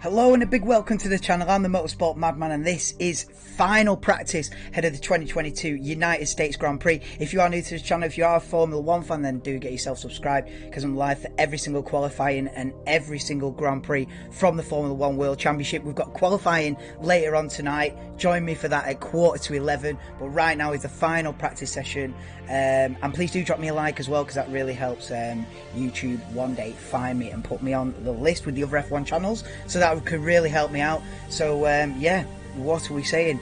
Hello and a big welcome to the channel. I'm the Motorsport Madman and this is final practice ahead of the 2022 United States Grand Prix. If you are new to this channel, if you are a Formula 1 fan, then do get yourself subscribed because I'm live for every single qualifying and every single Grand Prix from the Formula 1 World Championship. We've got qualifying later on tonight. Join me for that at 11:15. But right now is the final practice session. And please do drop me a like as well because that really helps YouTube one day find me and put me on the list with the other F1 channels. So that could really help me out. So yeah, what are we saying?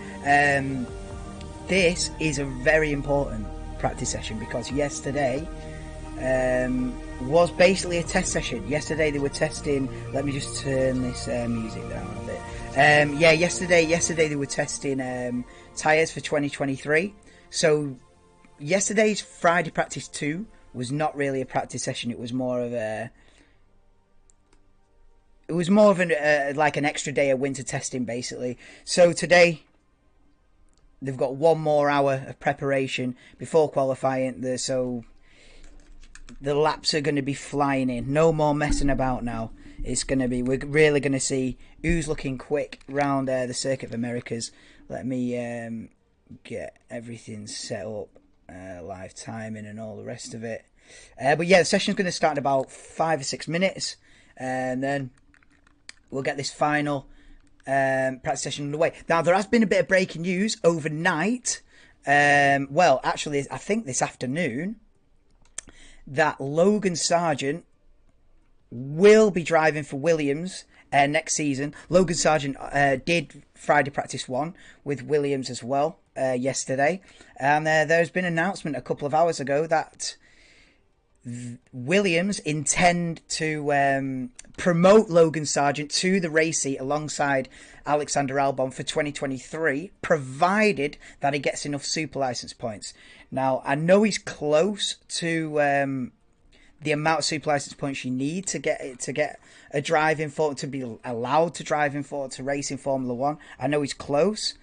This is a very important practice session because yesterday was basically a test session. Yesterday they were testing, let me just turn this music down a bit. Yeah, yesterday they were testing tyres for 2023. So yesterday's Friday practice 2 was not really a practice session. It was more of a like an extra day of winter testing basically. So today they've got one more hour of preparation before qualifying. So the laps are going to be flying in. No more messing about now. We're really going to see who's looking quick round the Circuit of Americas. Let me get everything set up, live timing and all the rest of it. But yeah, the session's going to start in about 5 or 6 minutes, and then we'll get this final practice session underway. Now, there has been a bit of breaking news overnight. Well, actually, I think this afternoon, that Logan Sargeant will be driving for Williams next season. Logan Sargeant did Friday practice 1 with Williams as well yesterday. And there's been an announcement a couple of hours ago that Williams intend to promote Logan Sargeant to the race seat alongside Alexander Albon for 2023, provided that he gets enough super license points. Now, I know he's close to the amount of super license points you need to get a driving for to be allowed to drive to race in Formula 1. I know he's close.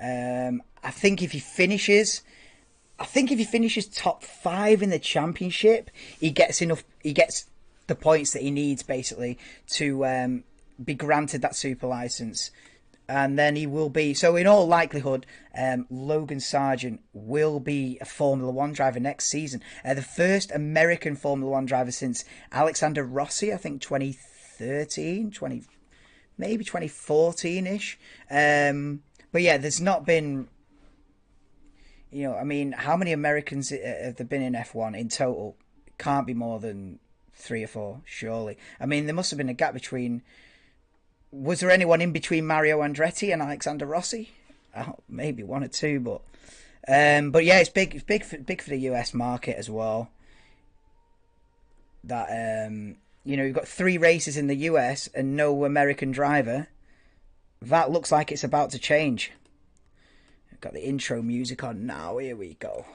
I think if he finishes top 5 in the championship, he gets the points that he needs basically to be granted that super license. And then he will be, so in all likelihood, Logan Sargeant will be a Formula 1 driver next season. The first American Formula 1 driver since Alexander Rossi, I think 2013, maybe 2014-ish. But yeah, there's not been, I mean, how many Americans have there been in F1 in total? It can't be more than 3 or 4, surely. I mean, there must have been a gap between. Was there anyone in between Mario Andretti and Alexander Rossi? Oh, maybe 1 or 2, but yeah, it's big. It's big for the US market as well. That you've got 3 races in the US and no American driver. That looks like it's about to change. I've got the intro music on now. Here we go.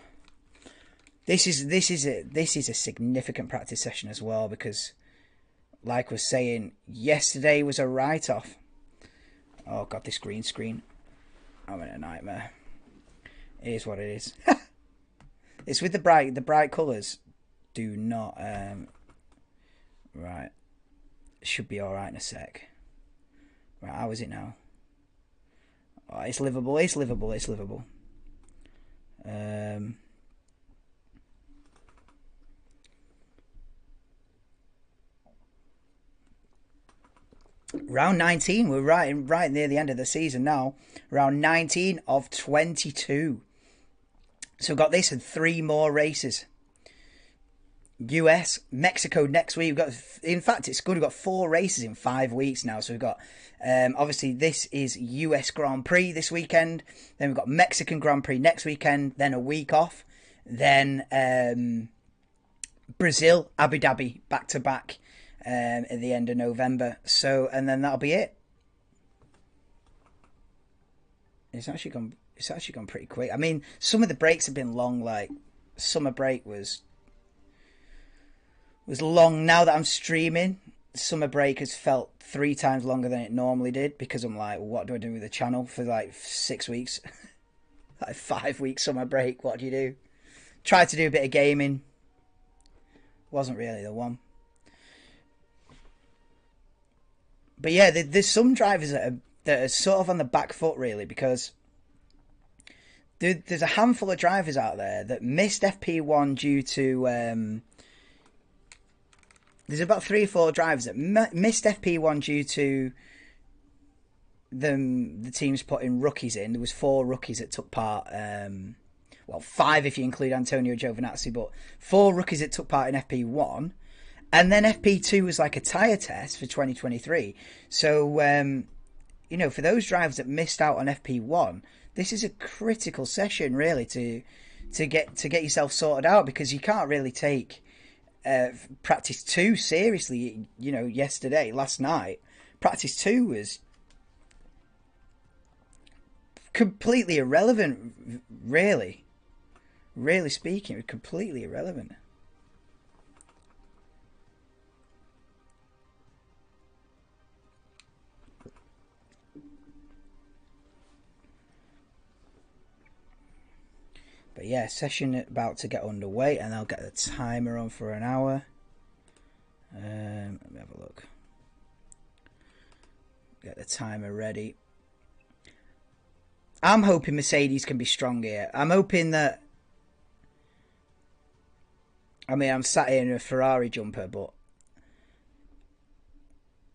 This is a significant practice session as well because, like I was saying, yesterday was a write-off. Oh god, this green screen. I'm in a nightmare. It is what it is. It's with the bright colours. Do not right. Should be alright in a sec. Right, how is it now? Oh, it's livable, it's livable, it's livable. Round 19, we're right near the end of the season now. Round 19 of 22. So we've got this and 3 more races. US, Mexico next week. In fact, it's good. We've got 4 races in 5 weeks now. So we've got, obviously, this is US Grand Prix this weekend. Then we've got Mexican Grand Prix next weekend. Then a week off. Then Brazil, Abu Dhabi, back to back. At the end of November, and then that'll be it. It's actually gone pretty quick. I mean, some of the breaks have been long. Like summer break was long. Now that I'm streaming, summer break has felt 3 times longer than it normally did because I'm like, what do I do with the channel for like 6 weeks? Like 5 weeks summer break. What do you do? Tried to do a bit of gaming. Wasn't really the one. But yeah, there's some drivers that are sort of on the back foot, really, because there's a handful of drivers out there that missed FP1 due to... there's about 3 or 4 drivers that missed FP1 due to the teams putting rookies in. There was 4 rookies that took part. Well, 5 if you include Antonio Giovinazzi, but 4 rookies that took part in FP1. And then FP2 was like a tyre test for 2023. So, you know, for those drivers that missed out on FP1, this is a critical session, really, to get yourself sorted out, because you can't really take practice 2 seriously. You know, last night, practice 2 was completely irrelevant, really. Really speaking, it was completely irrelevant. But yeah, session about to get underway, and I'll get the timer on for an hour. Let me have a look. Get the timer ready. I'm hoping Mercedes can be strong here. I'm hoping that... I mean, I'm sat here in a Ferrari jumper, but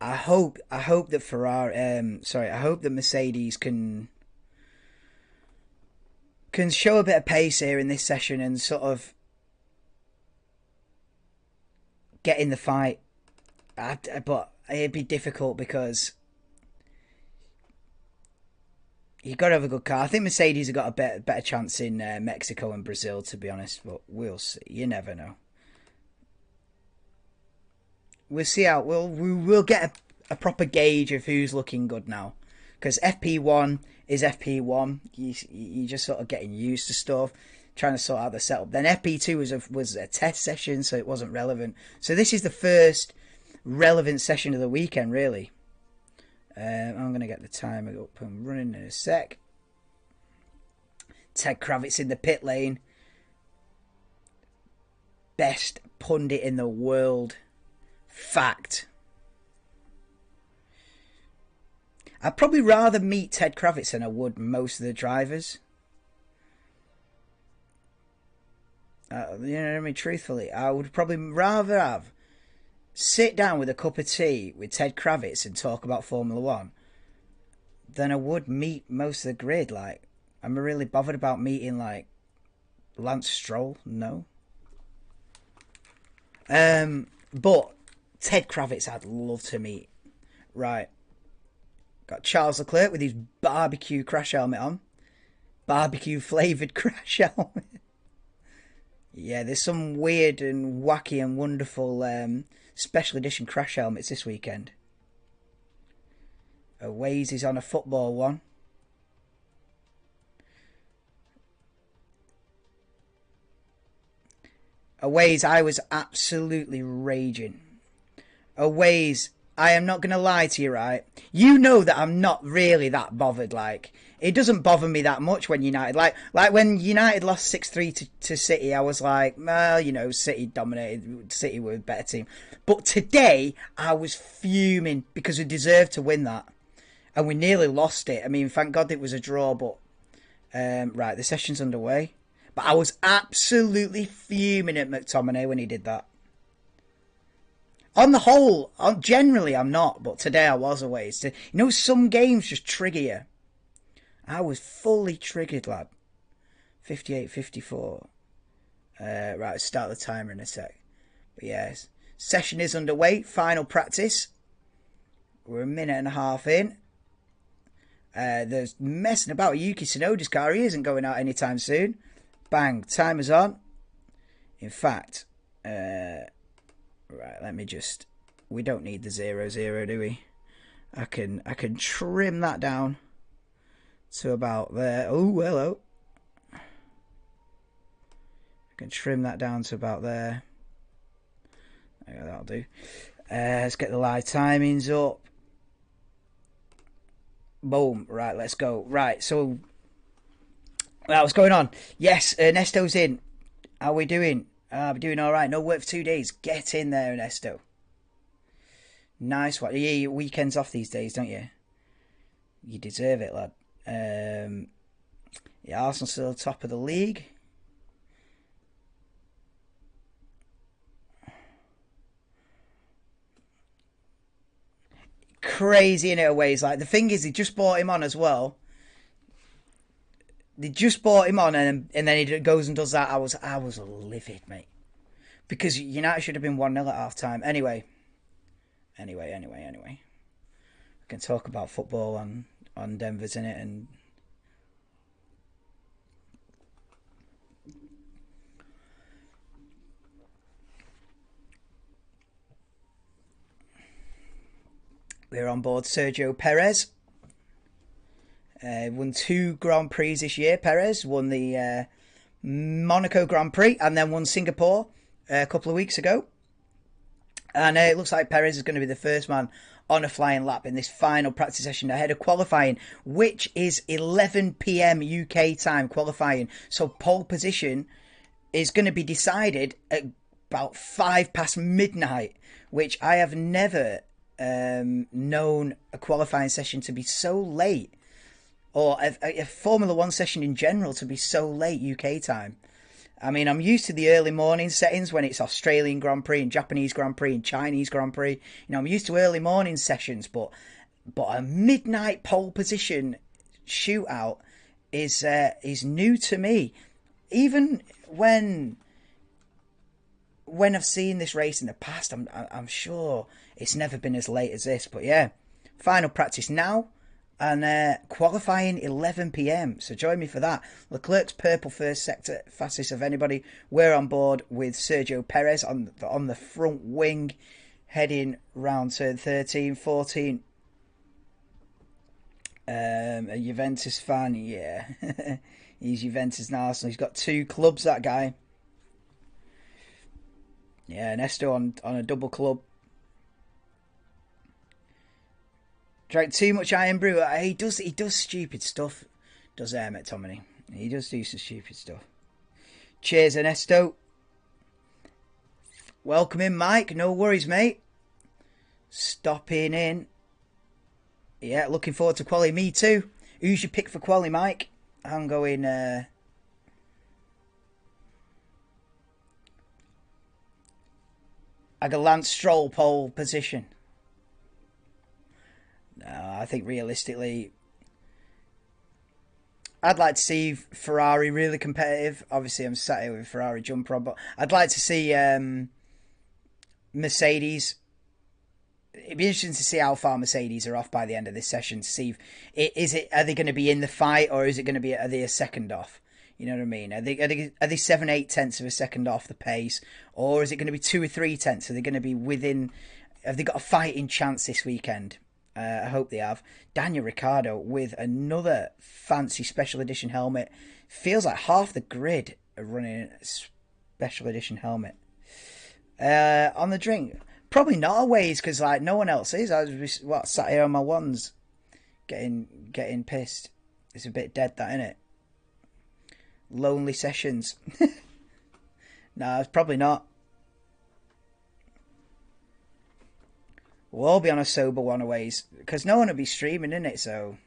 I hope that I hope that Mercedes can show a bit of pace here in this session and sort of get in the fight. But it'd be difficult because you've got to have a good car. I think Mercedes have got a better chance in Mexico and Brazil, to be honest. But we'll see. You never know. We'll see how we'll get a proper gauge of who's looking good now, because FP1 is FP1. You just sort of getting used to stuff, trying to sort out the setup. Then FP2 was a test session, so it wasn't relevant. So this is the first relevant session of the weekend, really. I'm going to get the timer up and running in a sec. Ted Kravitz in the pit lane. Best pundit in the world. Fact. I'd probably rather meet Ted Kravitz than I would most of the drivers. You know what I mean? Truthfully, I would probably rather sit down with a cup of tea with Ted Kravitz and talk about Formula One than I would meet most of the grid. Like, am I really bothered about meeting, like, Lance Stroll? No. But Ted Kravitz I'd love to meet. Right. Got Charles Leclerc with his barbecue crash helmet on. Barbecue flavoured crash helmet. Yeah, there's some weird and wacky and wonderful special edition crash helmets this weekend. Waze is on a football one. Waze, I was absolutely raging. Waze, I am not going to lie to you, right? You know that I'm not really that bothered. Like, it doesn't bother me that much when United... Like when United lost 6-3 to City, I was like, well, you know, City dominated. City were a better team. But today, I was fuming because we deserved to win that. And we nearly lost it. I mean, thank God it was a draw, but... right, the session's underway. But I was absolutely fuming at McTominay when he did that. On the whole, generally I'm not, but today I was away. You know, some games just trigger you. I was fully triggered, lad. 58, 54. Right, start the timer in a sec. But yes, session is underway. Final practice. We're a minute and a half in. There's messing about. Yuki Tsunoda's car. He isn't going out anytime soon. Bang, timer's on. In fact, right, let me just... We don't need the 0-0, do we? I can trim that down to about there. Oh, hello. I can trim that down to about there. Yeah, that'll do. Let's get the live timings up. Boom. Right, let's go. Right, so... what's going on? Yes, Ernesto's in. How are we doing? We're doing all right. No work for 2 days. Get in there, Ernesto. Nice one. Yeah, your weekends off these days, don't you? You deserve it, lad. Yeah, Arsenal still top of the league. Crazy in it ways. Like the thing is, they just bought him on as well. They just bought him on, and then he goes and does that. I was livid, mate, because United should have been 1-0 at half time. Anyway. We can talk about football on Denver's in it, and we're on board Sergio Perez. Won 2 Grand Prix this year. Perez won the Monaco Grand Prix and then won Singapore a couple of weeks ago. And it looks like Perez is going to be the first man on a flying lap in this final practice session ahead of qualifying, which is 11 p.m. UK time qualifying. So pole position is going to be decided at about 5 past midnight, which I have never known a qualifying session to be so late, or a Formula 1 session in general to be so late UK time. I mean, I'm used to the early morning settings when it's Australian Grand Prix and Japanese Grand Prix and Chinese Grand Prix. You know, I'm used to early morning sessions, but a midnight pole position shootout is new to me. Even when I've seen this race in the past, I'm sure it's never been as late as this. But yeah, final practice now. And qualifying 11 p.m. So join me for that. Leclerc's purple first sector, fastest of anybody. We're on board with Sergio Perez on the front wing, heading round turn 13, 14. A Juventus fan, yeah. He's Juventus and Arsenal. He's got 2 clubs, that guy. Yeah, Nesto on a double club. Drank too much iron brew. He does stupid stuff. Does McTominay. He does do some stupid stuff. Cheers, Ernesto. Welcome in, Mike. No worries, mate. Stopping in. Yeah, looking forward to quali. Me too. Who's your pick for quali, Mike? I'm going... I got Lance Stroll pole position. No, I think realistically, I'd like to see Ferrari really competitive. Obviously, I'm sat here with a Ferrari jumper on, but I'd like to see Mercedes. It'd be interesting to see how far Mercedes are off by the end of this session. To see are they going to be in the fight, or is it going to be are they a second off? You know what I mean? Are they 7-8 tenths of a second off the pace, or is it going to be 2 or 3 tenths? Are they going to be within? Have they got a fighting chance this weekend? I hope they have. Daniel Ricciardo with another fancy special edition helmet. Feels like half the grid are running a special edition helmet. On the drink, probably not always, because like no one else is. I was sat here on my ones, getting pissed. It's a bit dead, that, innit? Lonely sessions. No, it's probably not. We'll all be on a sober one ways, because no one will be streaming, innit? So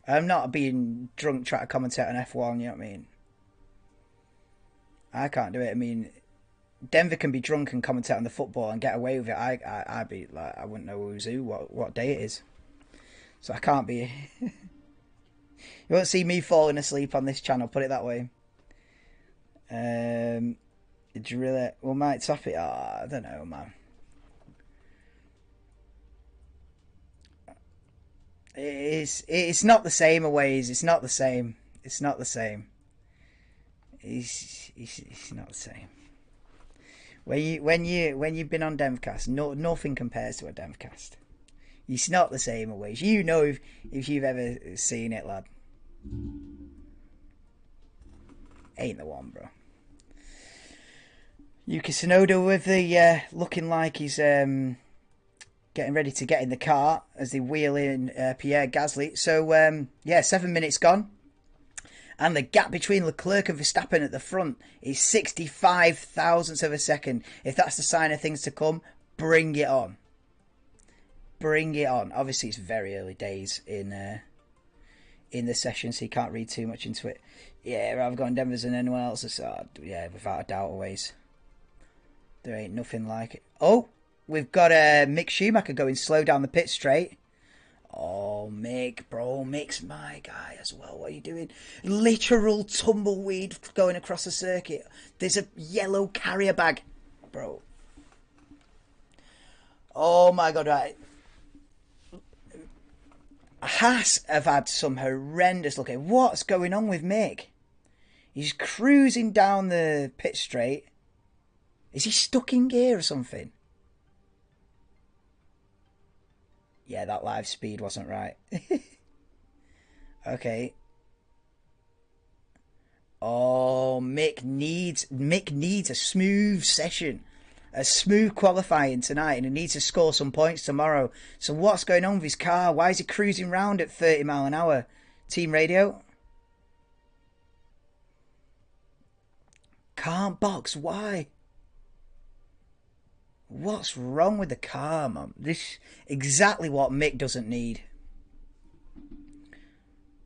I'm not being drunk trying to commentate on F1, you know what I mean? I can't do it. I mean, Denver can be drunk and commentate on the football and get away with it. I'd be like, I wouldn't know who's who, what day it is. So I can't be. You won't see me falling asleep on this channel, put it that way. Did you really? We might top it. Oh, I don't know, man. It's not the same always. It's not the same. It's not the same. It's not the same. When you've been on Demcast, nothing compares to a Demcast. It's not the same always. You know if you've ever seen it, lad. Ain't the one, bro. Yuki Tsunoda with the looking like he's getting ready to get in the car as they wheel in Pierre Gasly. So 7 minutes gone, and the gap between Leclerc and Verstappen at the front is 65 thousandths of a second. If that's the sign of things to come, bring it on. Bring it on. Obviously, it's very early days in the session, so you can't read too much into it. Yeah, I've gone Denver's than anyone else. So, yeah, without a doubt, always. There ain't nothing like it. Oh, we've got Mick Schumacher going slow down the pit straight. Oh, Mick, bro, Mick's my guy as well. What are you doing? Literal tumbleweed going across the circuit. There's a yellow carrier bag, bro. Oh my God, right. Haas have had some horrendous looking. What's going on with Mick? He's cruising down the pit straight. Is he stuck in gear or something? Yeah, that live speed wasn't right. Okay. Oh, Mick needs a smooth session. A smooth qualifying tonight, and he needs to score some points tomorrow. So what's going on with his car? Why is he cruising round at 30 mile an hour? Team radio? Can't box. Why? What's wrong with the car, man? This is exactly what Mick doesn't need.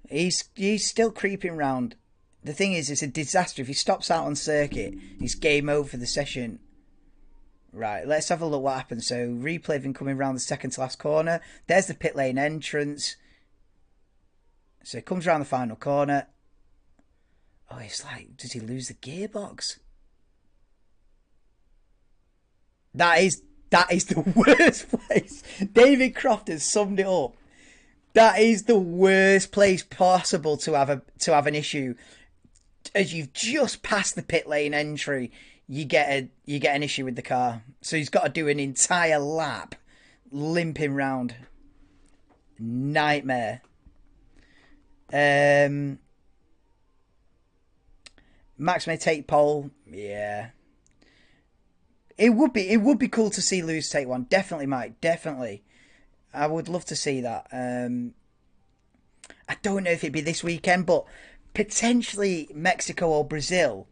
He's still creeping round. The thing is, it's a disaster. If he stops out on circuit, it's game over for the session. Right, let's have a look what happens. So, replay of him coming around the second to last corner. There's the pit lane entrance. So, he comes around the final corner. Oh, it's like, does he lose the gearbox? That is the worst place. David Croft has summed it up. That is the worst place possible to have an issue. As you've just passed the pit lane entry, you get an issue with the car. So he's got to do an entire lap limping round. Nightmare. Max may take pole. Yeah. It would be cool to see Lewis take one. Definitely, Mike. Definitely. I would love to see that. I don't know if it'd be this weekend, but potentially Mexico or Brazil.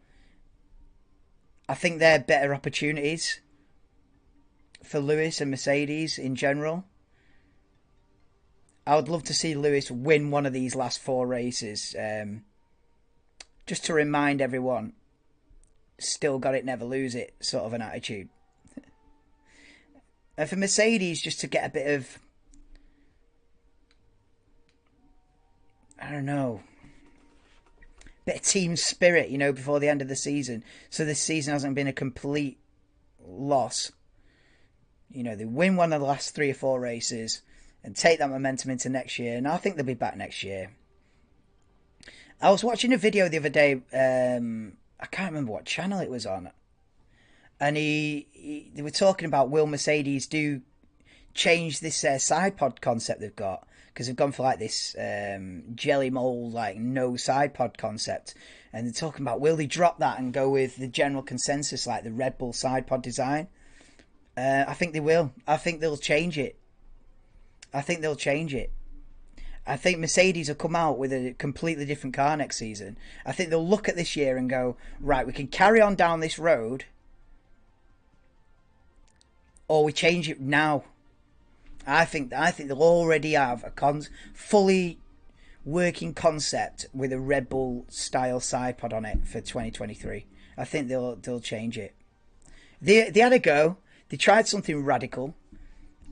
I think they're better opportunities for Lewis and Mercedes in general. I would love to see Lewis win one of these last 4 races. Just to remind everyone, still got it, never lose it sort of an attitude. And for Mercedes, just to get a bit of, I don't know, bit of team spirit, you know, before the end of the season. So this season hasn't been a complete loss. You know, they win one of the last 3 or 4 races and take that momentum into next year. And I think they'll be back next year. I was watching a video the other day. I can't remember what channel it was on. And they were talking about, will Mercedes do change this side pod concept they've got? Because they've gone for like this jelly mold, like no side pod concept. And they're talking about, will they drop that and go with the general consensus, like the Red Bull side pod design? I think they will. I think they'll change it. I think Mercedes will come out with a completely different car next season. I think they'll look at this year and go, right, we can carry on down this road, or we change it now. I think they'll already have a fully working concept with a Red Bull style side pod on it for 2023. I think they'll change it. They had a go. They tried something radical,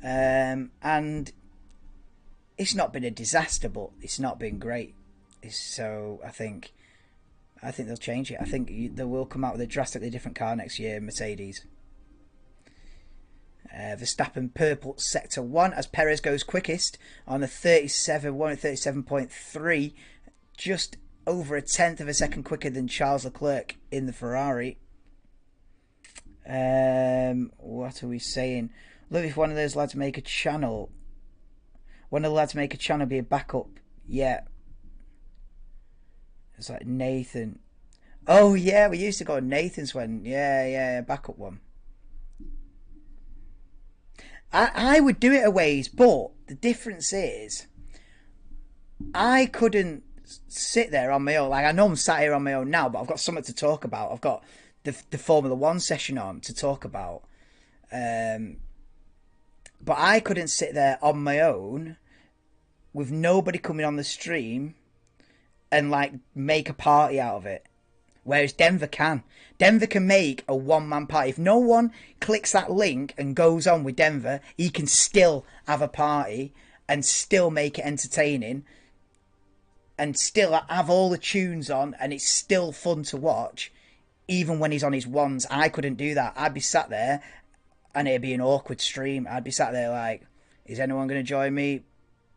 and it's not been a disaster, but it's not been great. So I think they'll change it. I think they will come out with a drastically different car next year, Mercedes. Verstappen purple sector 1 as Perez goes quickest on a 37.3, just over a tenth of a second quicker than Charles Leclerc in the Ferrari. What are we saying? Look, if one of those lads make a channel, be a backup. Yeah, it's like Nathan. Oh yeah, we used to go on Nathan's when backup one. I would do it a ways, but the difference is I couldn't sit there on my own. Like, I know I'm sat here on my own now, but I've got something to talk about. I've got the Formula One session on to talk about. But I couldn't sit there on my own with nobody coming on the stream and like make a party out of it. Whereas Denver can. Denver can make a one-man party. If no one clicks that link and goes on with Denver, he can still have a party and still make it entertaining and still have all the tunes on, and it's still fun to watch even when he's on his ones. I couldn't do that. I'd be sat there and it'd be an awkward stream. I'd be sat there like, is anyone going to join me?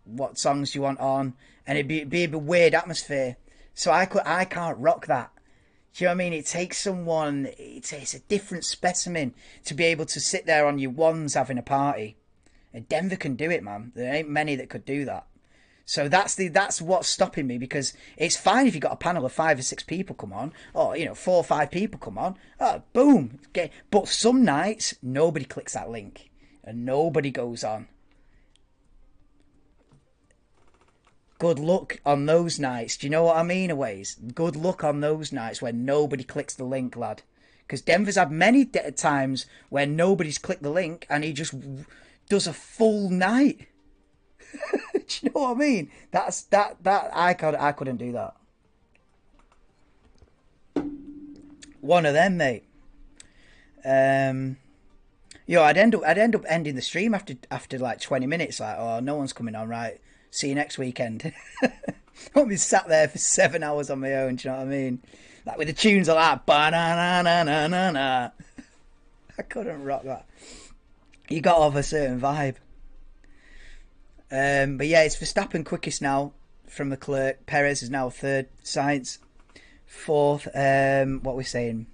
What songs do you want on? And it'd be a weird atmosphere. So I can't rock that. Do you know what I mean? It takes someone, it's a different specimen to be able to sit there on your ones having a party. And Denver can do it, man. There ain't many that could do that. So that's what's stopping me, because it's fine if you've got a panel of 5 or 6 people come on, or 4 or 5 people come on. Oh, boom. But some nights nobody clicks that link and nobody goes on. Good luck on those nights. Do you know what I mean, Aways? Good luck on those nights when nobody clicks the link, lad. Because Denver's had many times where nobody's clicked the link and he just does a full night. Do you know what I mean? I couldn't do that. One of them, mate. I'd end up ending the stream after like 20 minutes. Like, oh, no one's coming on, right? See you next weekend. I'll be sat there for 7 hours on my own. Do you know what I mean? Like with the tunes like that. Ba-na-na-na-na-na. I couldn't rock that. You got to have a certain vibe. But yeah, it's Verstappen quickest now from Leclerc. Perez is now third. Sainz fourth. What we're saying?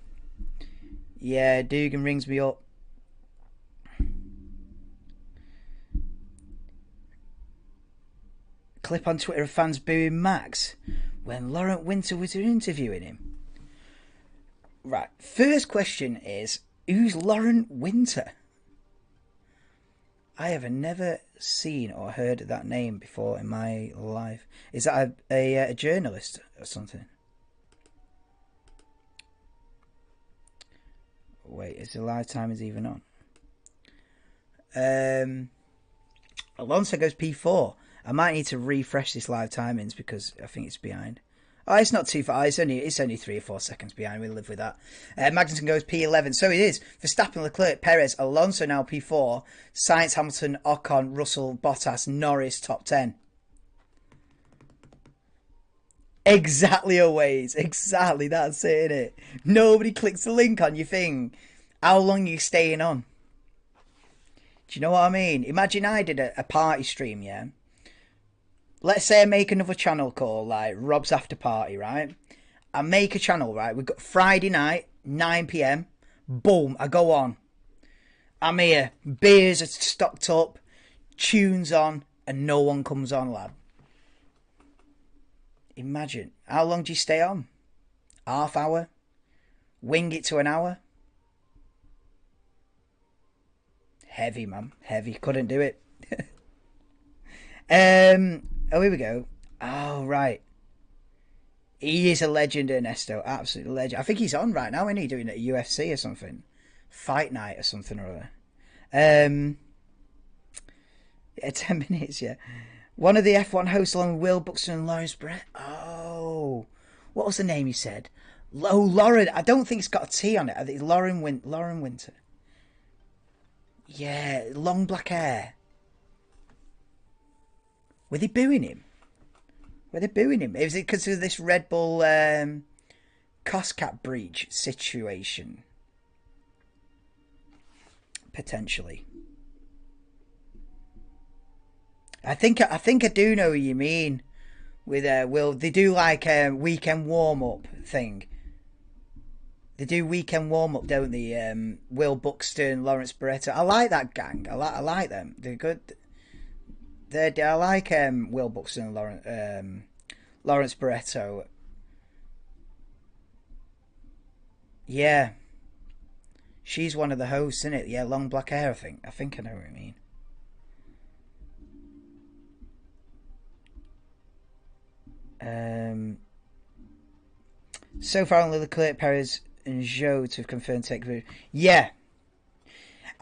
Yeah, Dugan rings me up. Clip on Twitter of fans booing Max when Laurent Winter was interviewing him. Right, first question is, who's Laurent Winter? I have never seen or heard that name before in my life. Is that a journalist or something? Wait, is the live timers even on? Alonso goes P4. I might need to refresh this live timings because I think it's behind. Oh, it's not too far. It's only 3 or 4 seconds behind. We'll live with that. Magnussen goes P11. So it is. Verstappen, Leclerc, Perez, Alonso now P4. Sainz, Hamilton, Ocon, Russell, Bottas, Norris, top 10. Exactly, Always. Exactly. That's it, innit? Nobody clicks the link on your thing. How long are you staying on? Do you know what I mean? Imagine I did a party stream, yeah? Let's say I make another channel called, like, Rob's After Party, right? I make a channel, right? We've got Friday night, 9 p.m. Boom, I go on. I'm here. Beers are stocked up. Tunes on. And no one comes on, lad. Imagine. How long do you stay on? Half hour? Wing it to an hour? Heavy, man. Heavy. Couldn't do it. Oh, here we go. Oh, right. He is a legend, Ernesto. Absolute legend. I think he's on right now, isn't he? Doing it at UFC or something. Fight night or something or other. Yeah, 10 minutes, yeah. One of the F1 hosts along with Will Buxton and Lawrence Brett. Oh. What was the name you said? Oh, Lauren. I don't think it's got a T on it. I think it's Lauren Winter. Yeah, long black hair. Were they booing him? Is it because of this Red Bull cost cap breach situation? Potentially. I think I do know what you mean. With Will, they do like a weekend warm up thing. They do weekend warm up, don't they? Will Buxton, Lawrence Barretto. I like that gang. I like them. They're good. I like Will Buxton and Lawrence Barretto. Yeah. She's one of the hosts, isn't it? Yeah, long black hair, I think I know what I mean. So far only Leclerc, Perez and Zhou to have confirmed takeover. Yeah.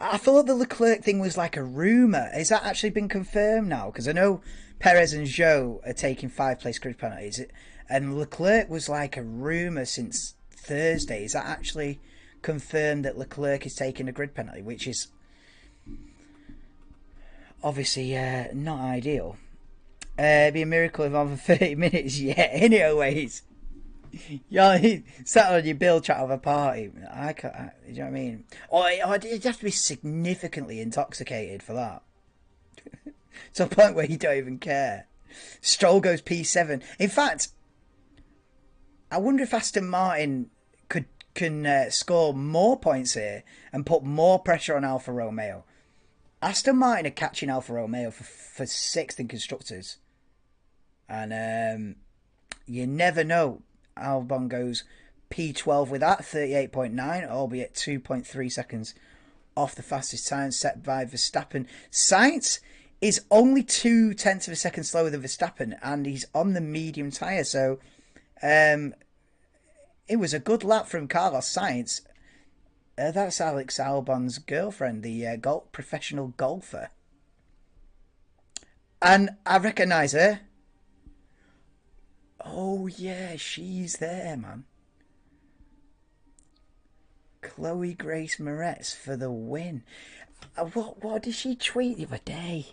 I thought the Leclerc thing was like a rumour. Has that actually been confirmed now? Because I know Perez and Zhou are taking 5-place grid penalties, and Leclerc was like a rumour since Thursday. Is that actually confirmed that Leclerc is taking a grid penalty, which is obviously not ideal? It'd be a miracle if over 30 minutes, yeah, anyways. You're sat on your bill chat of a party. I can't, you know what I mean? Or you'd have to be significantly intoxicated for that. To a point where you don't even care. Stroll goes P7. In fact, I wonder if Aston Martin can score more points here and put more pressure on Alfa Romeo. Aston Martin are catching Alfa Romeo for 6th in constructors. And you never know. Albon goes P12 with that, 38.9, albeit 2.3 seconds off the fastest time set by Verstappen. Sainz is only 0.2 of a second slower than Verstappen, and he's on the medium tyre, so it was a good lap from Carlos Sainz. That's Alex Albon's girlfriend, the professional golfer. And I recognise her. Oh, yeah, she's there, man. Chloe Grace Moretz for the win. What did she tweet the other day?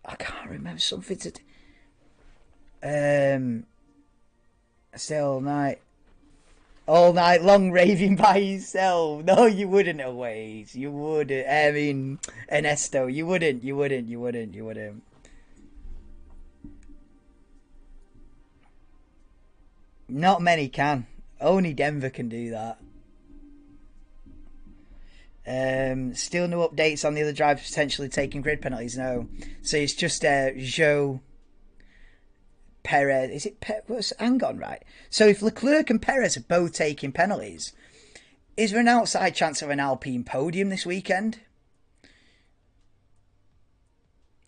I can't remember. Something to... Stay all night long raving by yourself. No, you wouldn't always. You wouldn't. I mean, Ernesto, you wouldn't. Not many can. Only Denver can do that. Still no updates on the other drivers potentially taking grid penalties. No. So it's just Zhou, Perez. Is it what's Angon, right? So if Leclerc and Perez are both taking penalties, is there an outside chance of an Alpine podium this weekend?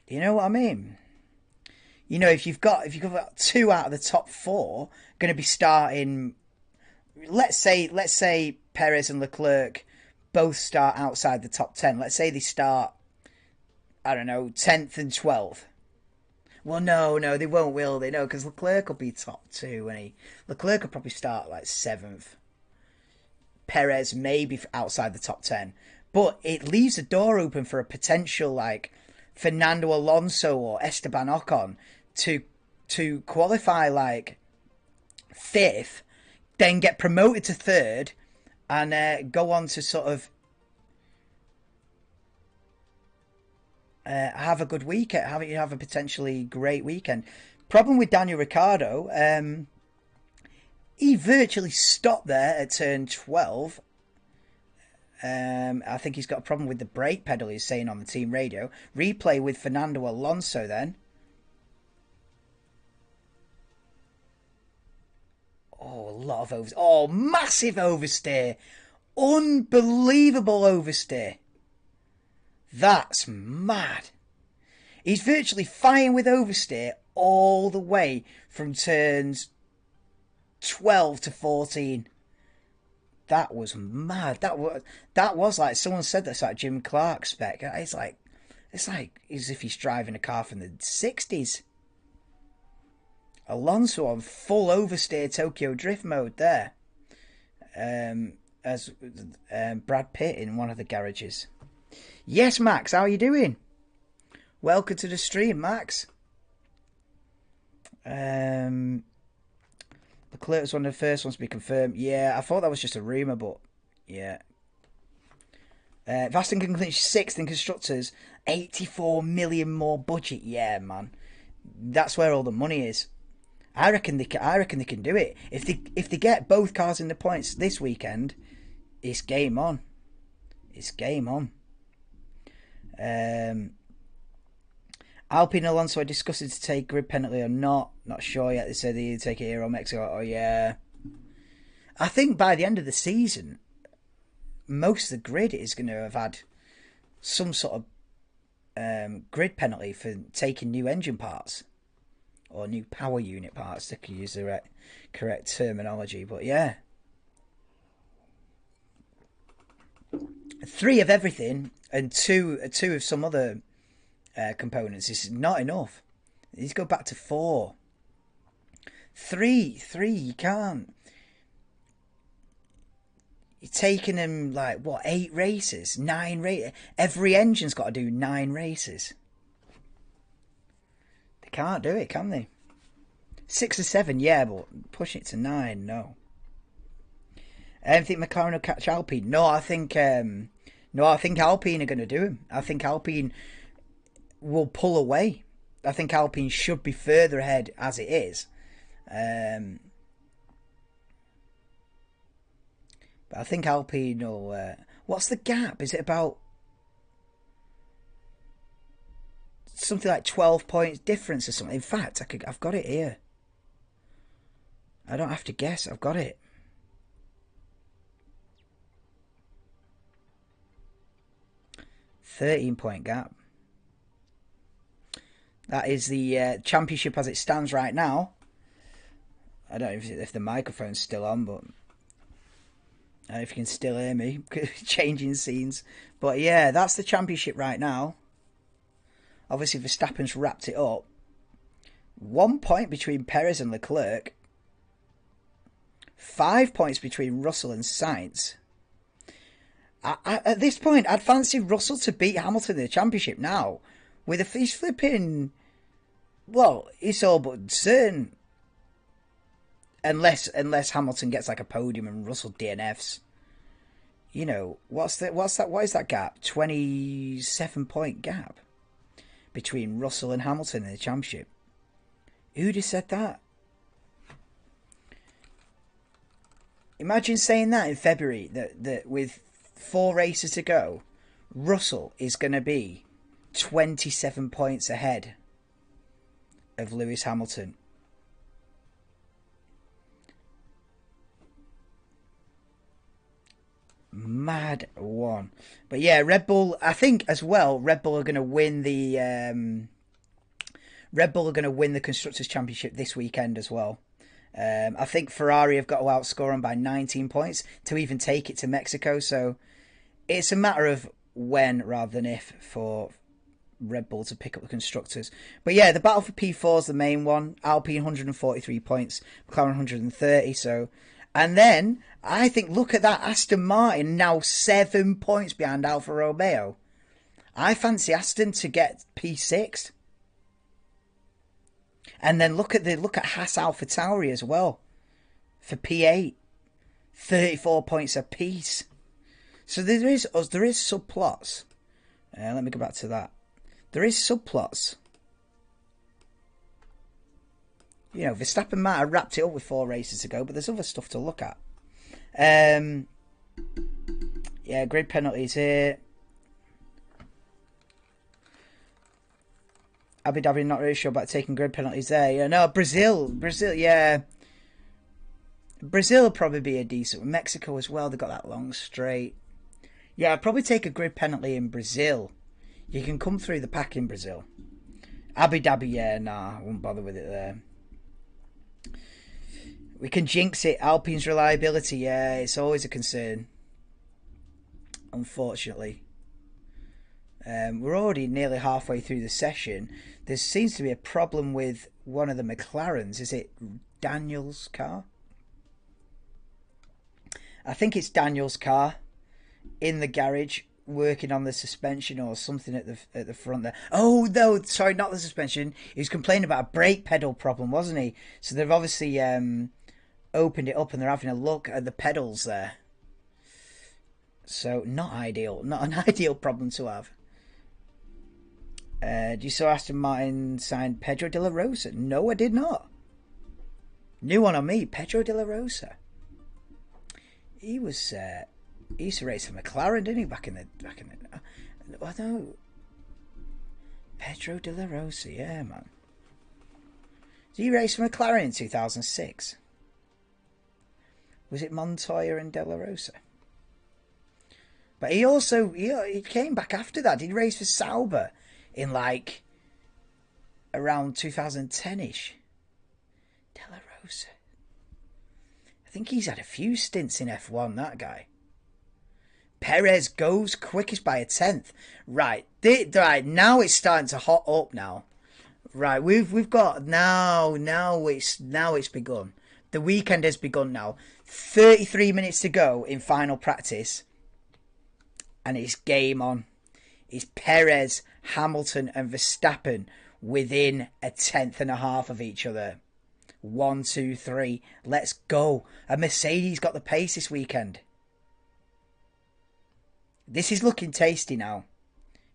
You know what I mean? You know, if you've got 2 out of the top 4 going to be starting, let's say Perez and Leclerc both start outside the top 10. Let's say they start, I don't know, 10th and 12th. Well, no, they won't, will they? No, because Leclerc will be top 2, won't he? Leclerc will probably start like 7th. Perez maybe outside the top 10. But it leaves the door open for a potential like Fernando Alonso or Esteban Ocon to qualify like 5th, then get promoted to 3rd, and go on to sort of have a good weekend. Have a potentially great weekend. Problem with Daniel Ricciardo, he virtually stopped there at turn 12. I think he's got a problem with the brake pedal, he's saying on the team radio. Replay with Fernando Alonso then. Oh, a lot of overs. Oh, massive oversteer. Unbelievable oversteer. That's mad. He's virtually firing with oversteer all the way from turns 12 to 14. That was mad. That was like, someone said that's like Jim Clark spec. It's like as if he's driving a car from the 60s. Alonso on full oversteer Tokyo Drift mode there. As Brad Pitt in one of the garages. Yes, Max, how are you doing? Welcome to the stream, Max. Leclerc was one of the first ones to be confirmed. Yeah, I thought that was just a rumour, but yeah. Vaston can finish 6th in constructors. 84 million more budget. Yeah, man. That's where all the money is. I reckon they can do it. If they get both cars in the points this weekend, it's game on. It's game on. Alpine and Alonso are discussing to take grid penalty or not. Not sure yet. They said they either take it here or Mexico. Oh yeah. I think by the end of the season, most of the grid is going to have had some sort of grid penalty for taking new engine parts or new power unit parts, to use the correct terminology. But yeah. 3 of everything and two of some other components is not enough. He's go back to 4. 3, you can't. You're taking him like what, 8 races, 9 races. Every engine's got to do 9 races. They can't do it, can they? 6 or 7, yeah, but pushing it to 9, no. I don't think McLaren will catch Alpine. No, I think Alpine are going to do him. I think Alpine will pull away. I think Alpine should be further ahead as it is. But I think Alpine will... what's the gap? Is it about... something like 12 points difference or something? In fact, I've got it here. I don't have to guess. I've got it. .13 gap. That is the championship as it stands right now. I don't know if the microphone's still on, but I don't know if you can still hear me. Changing scenes. But yeah, that's the championship right now. Obviously, Verstappen's wrapped it up. 1 point between Perez and Leclerc. 5 points between Russell and Sainz. At this point, I'd fancy Russell to beat Hamilton in the championship now. With a he's flipping... well, it's all but certain. Unless Hamilton gets like a podium and Russell DNFs. You know, what is that gap? 27-point gap between Russell and Hamilton in the championship. Who'd have said that? Imagine saying that in February, that with 4 races to go, Russell is going to be 27 points ahead of Lewis Hamilton. Mad one. But yeah, Red Bull, I think as well, Red Bull are going to win the Constructors' Championship this weekend as well. I think Ferrari have got to outscore them by 19 points to even take it to Mexico. So it's a matter of when rather than if for Red Bull to pick up the Constructors. But yeah, the battle for P4 is the main one. Alpine 143 points, McLaren 130. So, and then I think, look at that, Aston Martin now 7 points behind Alfa Romeo. I fancy Aston to get P6. And then look at Haas Alpha Tauri as well for P8, 34 points apiece. So there is subplots. Let me go back to that. There is subplots. You know, Verstappen might have wrapped it up with 4 races to go, but there's other stuff to look at. Yeah, grid penalties here. Abu Dhabi, not really sure about taking grid penalties there. Yeah, no, Brazil, yeah. Brazil will probably be a decent one. Mexico as well, they've got that long straight. Yeah, I'd probably take a grid penalty in Brazil. You can come through the pack in Brazil. Abu Dhabi, yeah, nah, I wouldn't bother with it there. We can jinx it. Alpine's reliability, yeah, it's always a concern. Unfortunately. We're already nearly halfway through the session. There seems to be a problem with one of the McLarens. Is it Daniel's car? I think it's Daniel's car in the garage working on the suspension or something at the front there. Oh no, sorry, not the suspension. He was complaining about a brake pedal problem, wasn't he? So they've obviously opened it up and they're having a look at the pedals there. So not ideal, not an ideal problem to have. Do you saw Aston Martin signed Pedro de la Rosa? No, I did not. New one on me, Pedro de la Rosa. He was he used to race for McLaren, didn't he? Back in the I know. Pedro de la Rosa, yeah, man. Did he race for McLaren in 2006? Was it Montoya and de la Rosa? But he also he came back after that. Did he race for Sauber in like around 2010ish? De la Rosa. I think he's had a few stints in F1, that guy. Perez goes quickest by a tenth. Right, right now it's starting to hot up now. Right, we've got now it's begun. The weekend has begun now. 33 minutes to go in final practice, and it's game on. It's Perez, Hamilton, and Verstappen within a tenth and a half of each other. 1, 2, 3. Let's go. A Mercedes got the pace this weekend. This is looking tasty now.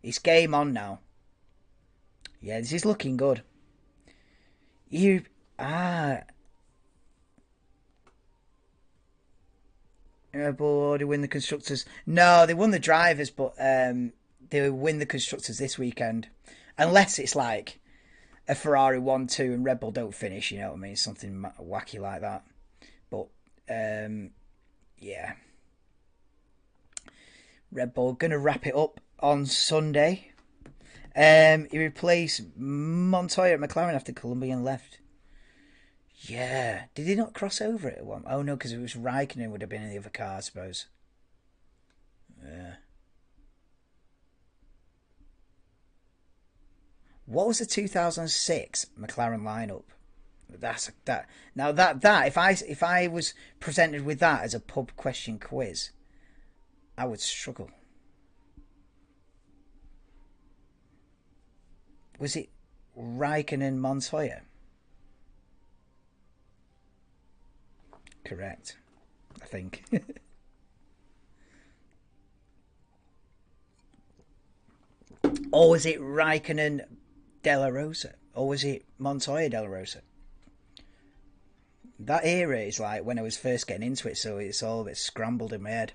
It's game on now. Yeah, this is looking good. They win the constructors. No, they won the drivers, but they win the constructors this weekend, unless it's like a Ferrari 1-2 and Red Bull don't finish. You know what I mean? Something wacky like that. But yeah, Red Bull gonna wrap it up on Sunday. He replaced Montoya at McLaren after Colombian left. Yeah. Did he not cross over it at one? Oh no, because it was Raikkonen would have been in the other car, I suppose. Yeah. What was the 2006 McLaren lineup? Now that if I was presented with that as a pub question quiz, I would struggle. Was it Raikkonen Montoya? Correct, I think. Or was it Raikkonen De La Rosa? Or was it Montoya De La Rosa? That era is like when I was first getting into it, so it's all a bit scrambled in my head.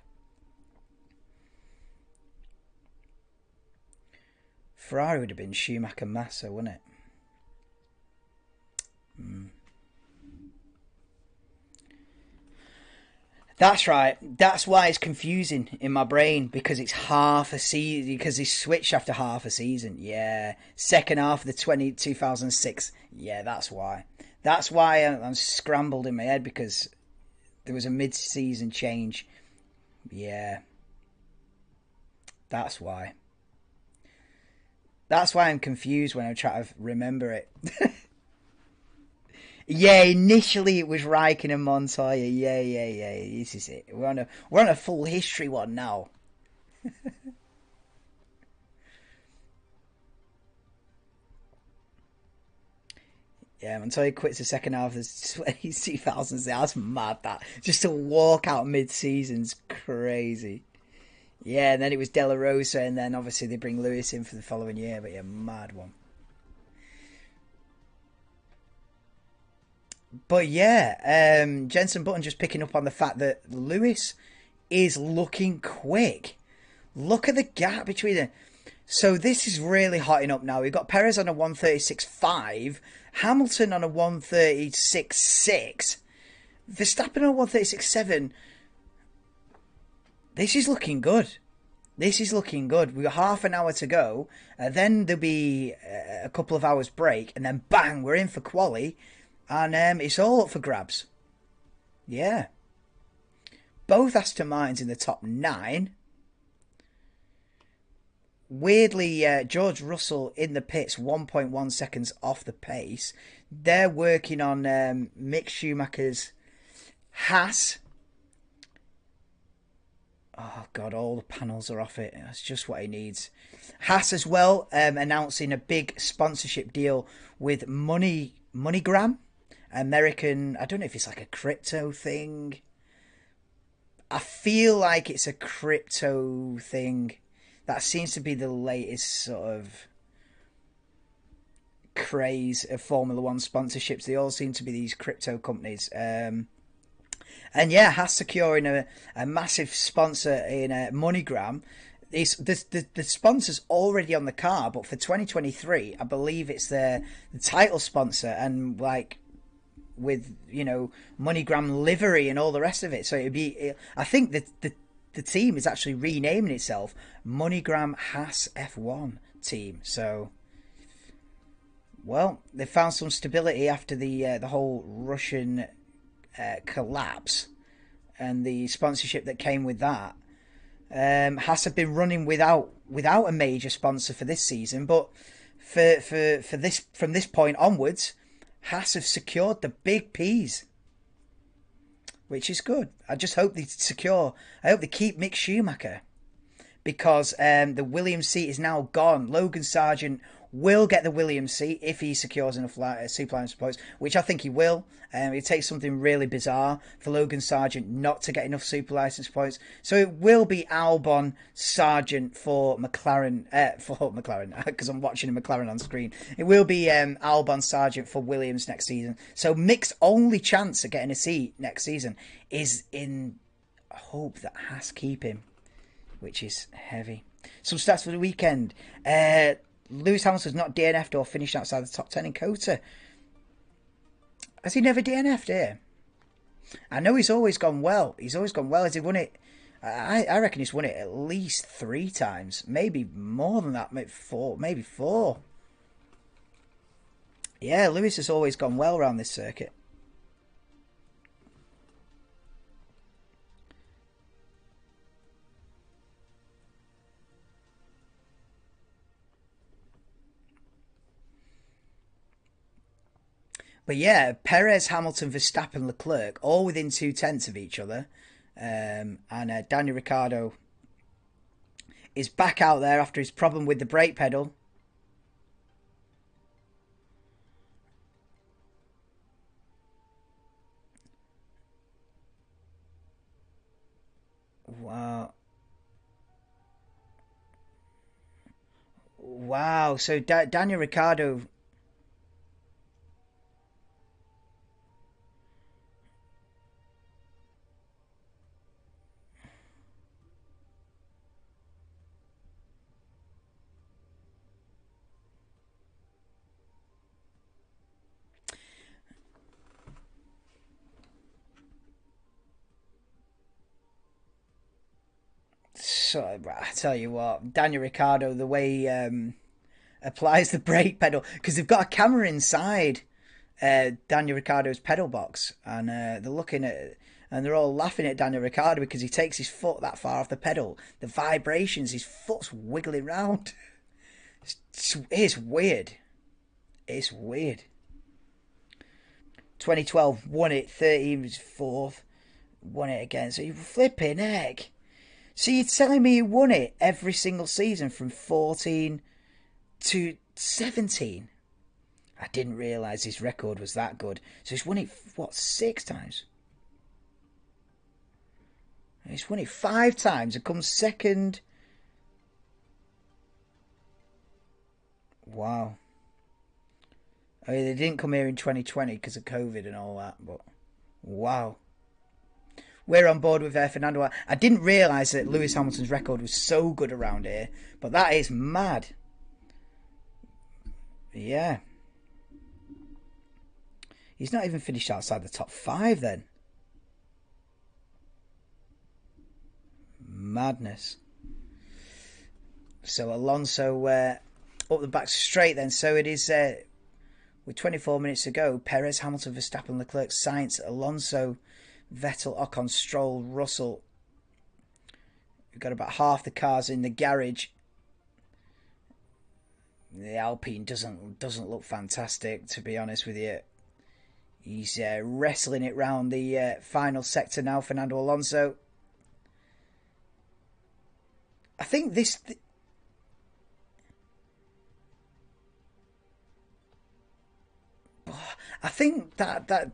Ferrari would have been Schumacher Massa, wouldn't it? That's right. That's why it's confusing in my brain, because it's half a season, because they switched after half a season. Yeah. Second half of the 2006. Yeah, that's why. That's why I'm scrambled in my head, because there was a mid-season change. Yeah. That's why. That's why I'm confused when I try to remember it. Yeah, initially it was Raikkonen and Montoya. Yeah. This is it. We're on a full history one now. Yeah, Montoya quits the second half of the 2000s. That's mad. That just to walk out mid-season's crazy. Yeah, and then it was De La Rosa, and then obviously they bring Lewis in for the following year. But yeah, mad one. But yeah, Jensen Button just picking up on the fact that Lewis is looking quick. Look at the gap between them. So this is really hotting up now. We've got Perez on a 136.5, Hamilton on a 136.6, Verstappen on a 136.7. This is looking good. This is looking good. We've got half an hour to go. Then there'll be a couple of hours break. And then bang, we're in for quali. And it's all up for grabs. Yeah. Both Aston Martins in the top 9. Weirdly, George Russell in the pits 1.1 seconds off the pace. They're working on Mick Schumacher's Haas. Oh, God, all the panels are off it. That's just what he needs. Haas as well, announcing a big sponsorship deal with MoneyGram. American, I don't know if it's like a crypto thing. I feel like it's a crypto thing. That seems to be the latest sort of craze of Formula One sponsorships. They all seem to be these crypto companies. And yeah, Haas securing a massive sponsor in MoneyGram. The sponsor's already on the car, but for 2023, I believe it's the title sponsor, and like with, you know, MoneyGram livery and all the rest of it. So it'd be, I think that the team is actually renaming itself MoneyGram Haas F1 team. So, well, they found some stability after the whole Russian collapse and the sponsorship that came with that. Haas have been running without a major sponsor for this season, but for this from this point onwards, Haas have secured the big P's, which is good. I just hope they secure. I hope they keep Mick Schumacher, because the Williams seat is now gone. Logan Sargeant will get the Williams seat if he secures enough super license points, which I think he will. It takes something really bizarre for Logan Sargeant not to get enough super license points. So it will be Albon Sargeant for McLaren, because I'm watching a McLaren on screen. It will be Albon Sargeant for Williams next season. So Mick's only chance of getting a seat next season is in hope that Haas keep him, which is heavy. Some stats for the weekend. Lewis Hamilton's not DNF'd or finished outside the top 10 in COTA. Has he never DNF'd here? I know he's always gone well. Has he won it? I reckon he's won it at least 3 times. Maybe more than that. Maybe four. Yeah, Lewis has always gone well around this circuit. But yeah, Perez, Hamilton, Verstappen, Leclerc, all within 2/10 of each other. And Daniel Ricciardo is back out there after his problem with the brake pedal. Wow. Wow. So Daniel Ricciardo... So, I tell you what, Daniel Ricciardo, the way he applies the brake pedal, because they've got a camera inside Daniel Ricciardo's pedal box, and they're looking at it, and they're all laughing at Daniel Ricciardo because he takes his foot that far off the pedal. The vibrations, his foot's wiggling round. It's weird. It's weird. 2012 won it, 13 was fourth, won it again. So you flipping heck. So you're telling me he won it every single season from 14 to 17? I didn't realise his record was that good. So he's won it, what, 6 times? He's won it 5 times and comes second. Wow. I mean, they didn't come here in 2020 because of COVID and all that, but wow. We're on board with Fernando. I didn't realise that Lewis Hamilton's record was so good around here, but that is mad. Yeah. He's not even finished outside the top 5 then. Madness. So Alonso up the back straight then. So it is, with 24 minutes to go, Perez, Hamilton, Verstappen, Leclerc, Sainz, Alonso, Vettel, Ocon, Stroll, Russell. We've got about half the cars in the garage. The Alpine doesn't look fantastic, to be honest with you. He's wrestling it round the final sector now, Fernando Alonso. I think this... I think that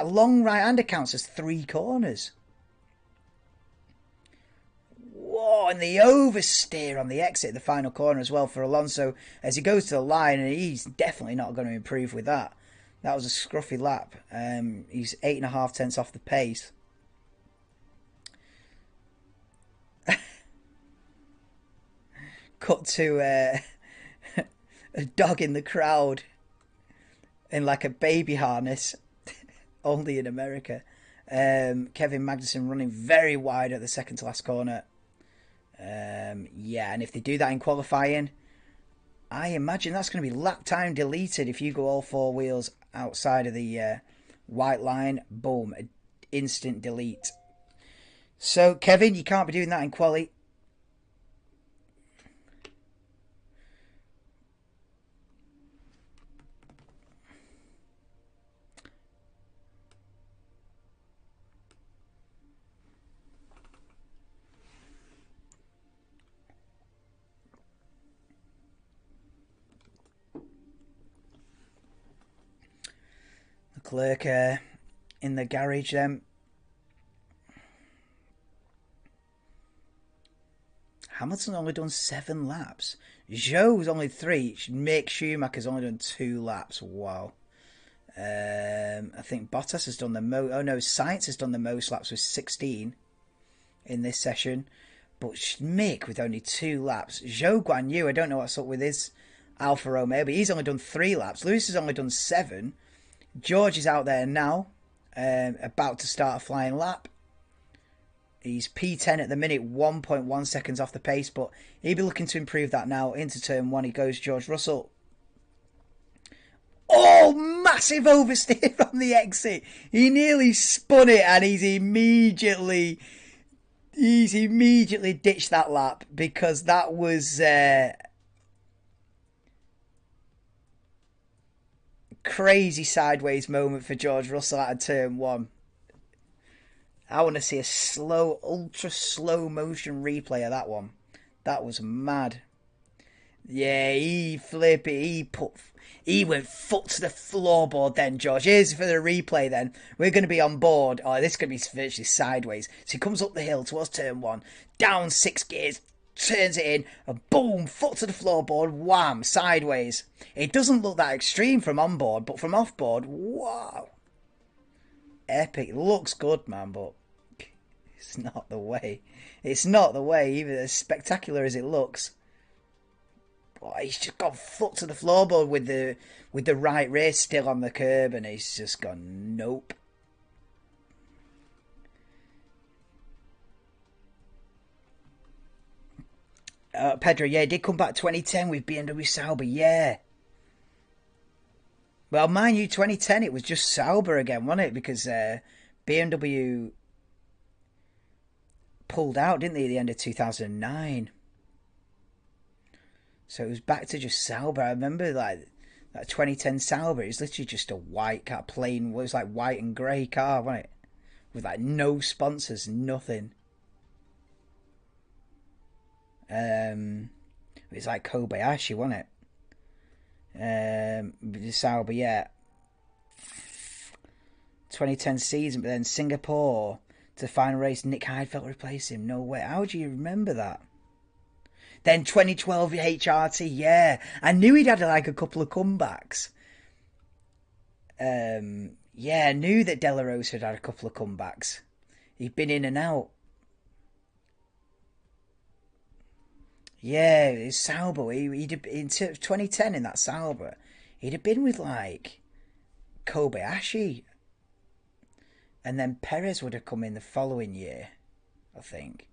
long right-hander counts as 3 corners. Whoa, and the oversteer on the exit, the final corner as well for Alonso as he goes to the line, and he's definitely not going to improve with that. That was a scruffy lap. He's 8.5 tenths off the pace. Cut to a dog in the crowd in like a baby harness, only in America. Kevin Magnussen running very wide at the second to last corner. Yeah, and if they do that in qualifying, I imagine that's going to be lap time deleted if you go all 4 wheels outside of the white line. Boom, instant delete. So Kevin, you can't be doing that in quali. Leclerc in the garage then. Hamilton's only done 7 laps. Zhou's only 3. Mick Schumacher's only done 2 laps. Wow. I think Bottas has done the most. Oh no, Sainz has done the most laps with 16 in this session. But Mick with only 2 laps. Zhou Guanyu, I don't know what's up with his Alfa Romeo, but he's only done 3 laps. Lewis has only done 7. George is out there now, about to start a flying lap. He's P10 at the minute, 1.1 seconds off the pace, but he'll be looking to improve that now. Into turn 1 he goes, George Russell. Oh, massive oversteer from the exit. He nearly spun it, and he's immediately ditched that lap, because that was crazy sideways moment for George Russell out of turn 1. I want to see a slow, ultra slow motion replay of that one. That was mad. Yeah, he flipped it. He went foot to the floorboard then, George. Here's for the replay then. We're going to be on board. Oh, this is going to be virtually sideways. So he comes up the hill towards turn 1. Down 6 gears. Turns it in. And boom, foot to the floorboard. Wham, sideways. It doesn't look that extreme from on board, but from off board, wow. Epic. Looks good, man, but it's not the way. It's not the way, even as spectacular as it looks. Oh, he's just gone foot to the floorboard with the right rear still on the curb, and he's just gone nope. Pedro, yeah, he did come back 2010 with BMW Sauber, yeah. Well, mind you, 2010 it was just Sauber again, wasn't it? Because BMW pulled out, didn't they, at the end of 2009? So it was back to just Sauber. I remember like that 2010 Sauber. It was literally just a white car, plain. It was like white and grey car, wasn't it? With like no sponsors, nothing. It was like Kobayashi, wasn't it? Sauber, yeah. 2010 season, but then Singapore to the final race. Nick Heidfeld replaced him. No way. How do you remember that? Then 2012 HRT, yeah. I knew he'd had like a couple of comebacks. Yeah, I knew that De La Rosa had a couple of comebacks. He'd been in and out. Yeah, it's Sauber. He'd in 2010 in that Sauber, he'd have been with like Kobayashi, and then Perez would have come in the following year, I think.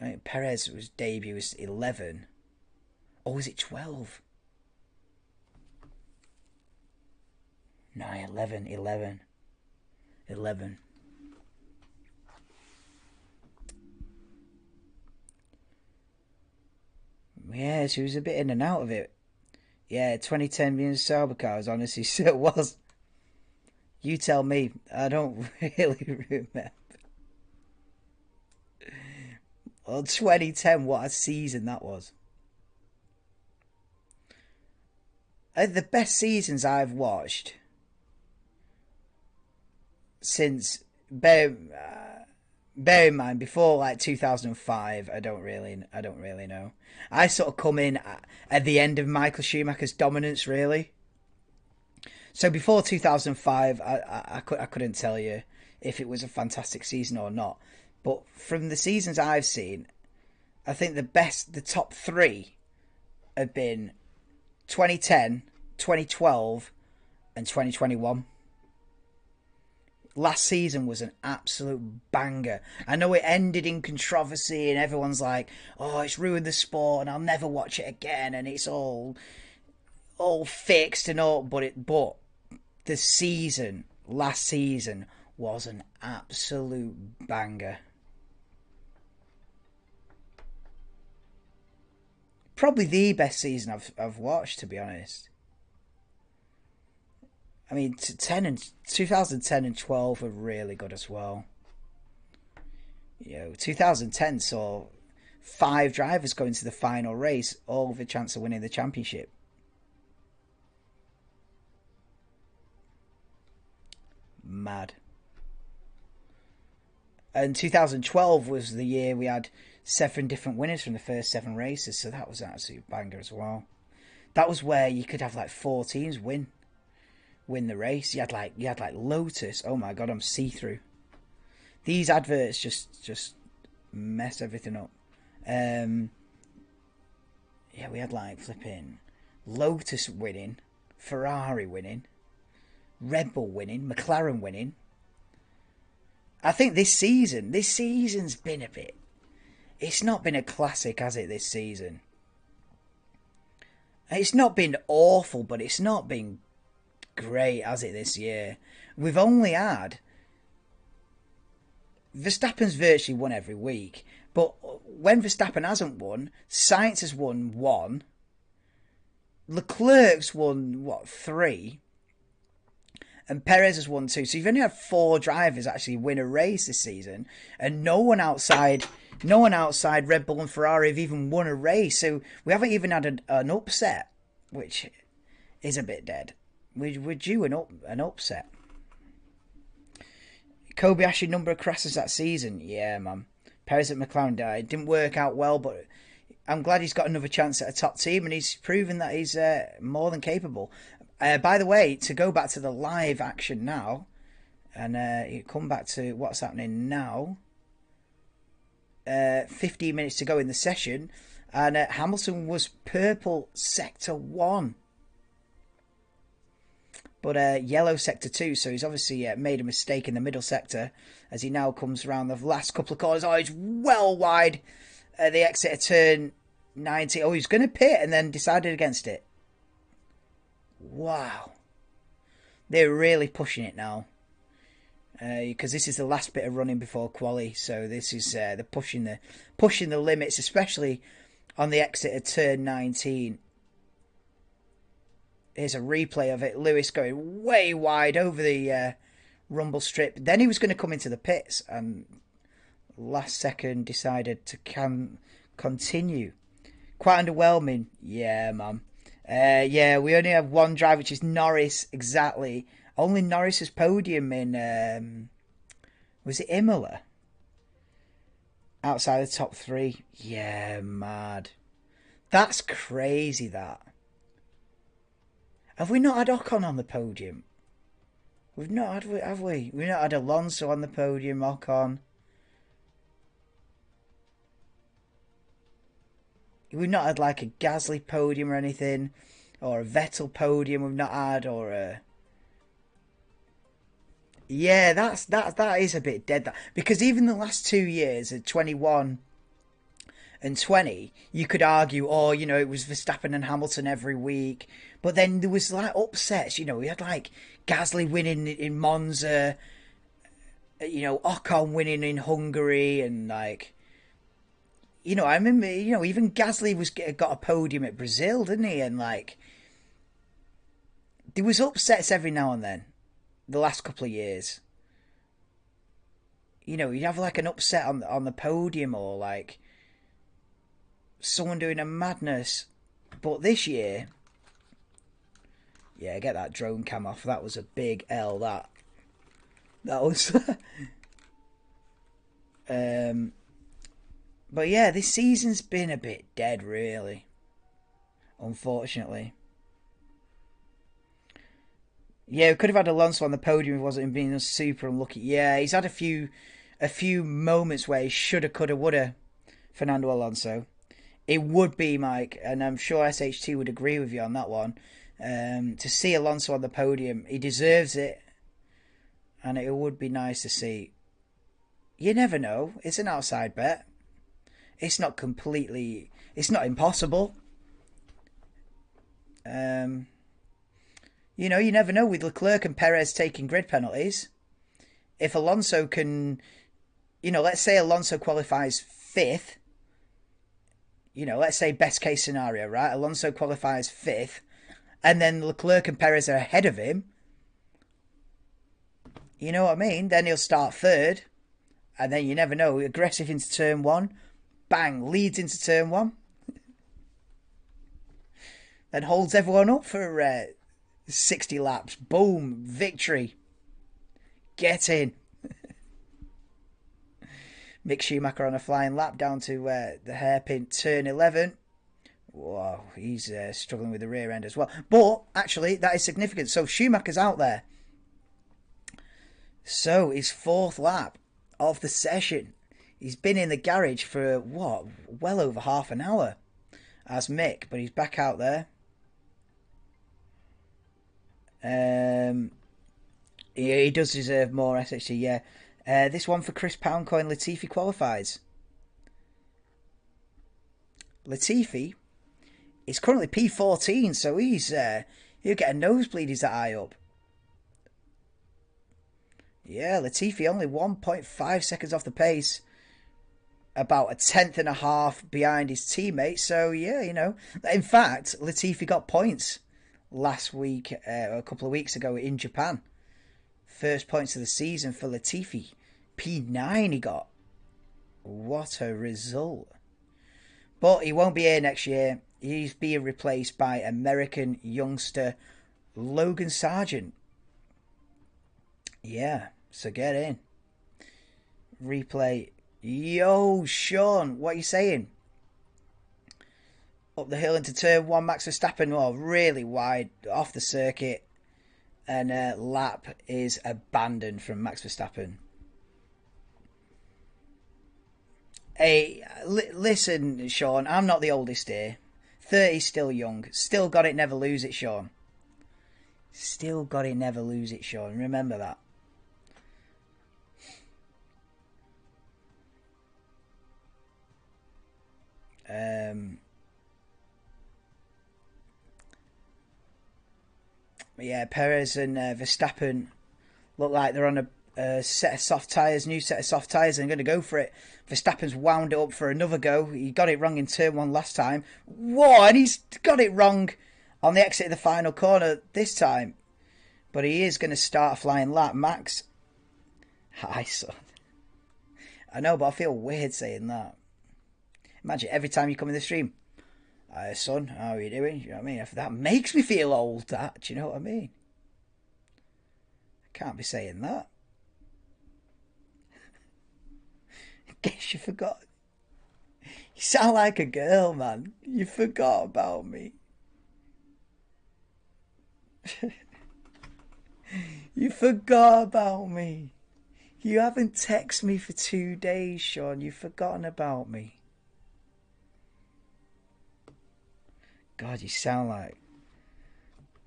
Right, Perez's debut was 11. Or was it 12? No, 11. Yeah, she was a bit in and out of it. Yeah, 2010 being Sauber cars, honestly, so it was. You tell me. I don't really remember. Well, 2010, what a season that was. The best seasons I've watched since, bear in mind, before like 2005, I don't really know. I sort of come in at the end of Michael Schumacher's dominance, really. So before 2005, I couldn't tell you if it was a fantastic season or not. But from the seasons I've seen, I think the top 3 have been 2010, 2012, and 2021. Last season was an absolute banger. I know it ended in controversy and everyone's like, oh, it's ruined the sport and I'll never watch it again and it's all fixed and all, but the last season was an absolute banger. Probably the best season I've watched, to be honest. I mean, 2010 and 12 were really good as well. 2010 saw 5 drivers go into the final race, all with a chance of winning the championship. mad. And 2012 was the year we had 7 different winners from the first 7 races, so that was absolutely banger as well. That was where you could have like 4 teams win the race. You had like Lotus. Oh my god, I'm see-through. These adverts just mess everything up. Yeah, we had like flipping Lotus winning, Ferrari winning, Red Bull winning, McLaren winning. I think this season's been a bit... It's not been a classic, has it, this season? It's not been awful, but it's not been great, has it, this year? We've only had... Verstappen's virtually won every week, but when Verstappen hasn't won, Sainz has won 1. Leclerc's won, 3? And Perez has won 2. So you've only had 4 drivers actually win a race this season, and no one outside Red Bull and Ferrari have even won a race. So we haven't even had an upset, which is a bit dead. We're due an upset. Kobayashi number of crashes that season, yeah, man. Perez at McLaren died. Didn't work out well, but I'm glad he's got another chance at a top team, and he's proven that he's more than capable. By the way, to go back to the live action now, and you come back to what's happening now. 15 minutes to go in the session, and Hamilton was purple sector 1, but yellow sector 2. So he's obviously made a mistake in the middle sector as he now comes around the last couple of corners. Oh, he's well wide the exit of turn 90. Oh, he's going to pit and then decided against it. Wow, they're really pushing it now, because this is the last bit of running before quali. So this is they're pushing the limits, especially on the exit of turn 19. Here's a replay of it. Lewis going way wide over the rumble strip. Then he was going to come into the pits, and last second decided to continue. Quite underwhelming, yeah, man. Yeah, we only have 1 drive, which is Norris, exactly. Only Norris's podium in, was it Imola? Outside the top 3. Yeah, mad. That's crazy, that. Have we not had Ocon on the podium? We've not had, have we? We've not had Alonso on the podium, Ocon. We've not had like a Gasly podium or anything, or a Vettel podium. We've not had, or a... Yeah, that is a bit dead. That, because even the last 2 years, at 21 and 20, you could argue, oh, you know, it was Verstappen and Hamilton every week. But then there was like upsets. You know, we had like Gasly winning in Monza, you know, Ocon winning in Hungary, and like... You know, I remember, you know, even Gasly got a podium at Brazil, didn't he? And, like, there was upsets every now and then, the last couple of years. You know, you'd have, like, an upset on the podium, or, like, someone doing a madness. But this year, yeah, get that drone cam off. That was a big L, that was... But yeah, this season's been a bit dead, really. Unfortunately. Yeah, we could have had Alonso on the podium if he wasn't being super unlucky. Yeah, he's had a few moments where he shoulda, coulda, woulda, Fernando Alonso. It would be, Mike, and I'm sure SHT would agree with you on that one. To see Alonso on the podium, he deserves it. And it would be nice to see. You never know. It's an outside bet. It's not completely... It's not impossible. You know, you never know with Leclerc and Perez taking grid penalties. If Alonso can... You know, let's say Alonso qualifies 5th. You know, let's say best case scenario, right? Alonso qualifies 5th. And then Leclerc and Perez are ahead of him. You know what I mean? Then he'll start 3rd. And then you never know. Aggressive into turn 1. Bang, leads into turn 1. Then holds everyone up for 60 laps. Boom, victory. Get in. Mick Schumacher on a flying lap down to the hairpin turn 11. Whoa, he's struggling with the rear end as well. But actually, that is significant. So Schumacher's out there. So his fourth lap of the session. He's been in the garage for, what, well over half an hour as Mick, but he's back out there. He does deserve more SHT, yeah. This one for Chris Poundcoin, Latifi qualifies. Latifi is currently P14, so he'll get a nosebleed, he's that high up. Yeah, Latifi only 1.5 seconds off the pace. About a tenth and a half behind his teammate. So, yeah, you know. In fact, Latifi got points last week, a couple of weeks ago in Japan. First points of the season for Latifi. P9 he got. What a result. But he won't be here next year. He's being replaced by American youngster Logan Sargeant. Yeah, so get in. Replay. Yo, Sean, what are you saying? Up the hill into turn 1, Max Verstappen, well, really wide off the circuit. And lap is abandoned from Max Verstappen. Hey, listen, Sean, I'm not the oldest here. 30's still young. Still got it, never lose it, Sean. Still got it, never lose it, Sean. Remember that. Yeah, Perez and Verstappen look like they're on a set of soft tyres, new set of soft tyres, and going to go for it. Verstappen's wound it up for another go. He got it wrong in turn 1 last time. Whoa, and he's got it wrong on the exit of the final corner this time. But he is going to start a flying lap. Max. Hi, son. I know, but I feel weird saying that. Imagine every time you come in the stream. Hi, son, how are you doing? You know what I mean? That makes me feel old, that. Do you know what I mean? I can't be saying that. Guess you forgot. You sound like a girl, man. You forgot about me. You forgot about me. You haven't texted me for 2 days, Sean. You've forgotten about me. God, you sound like...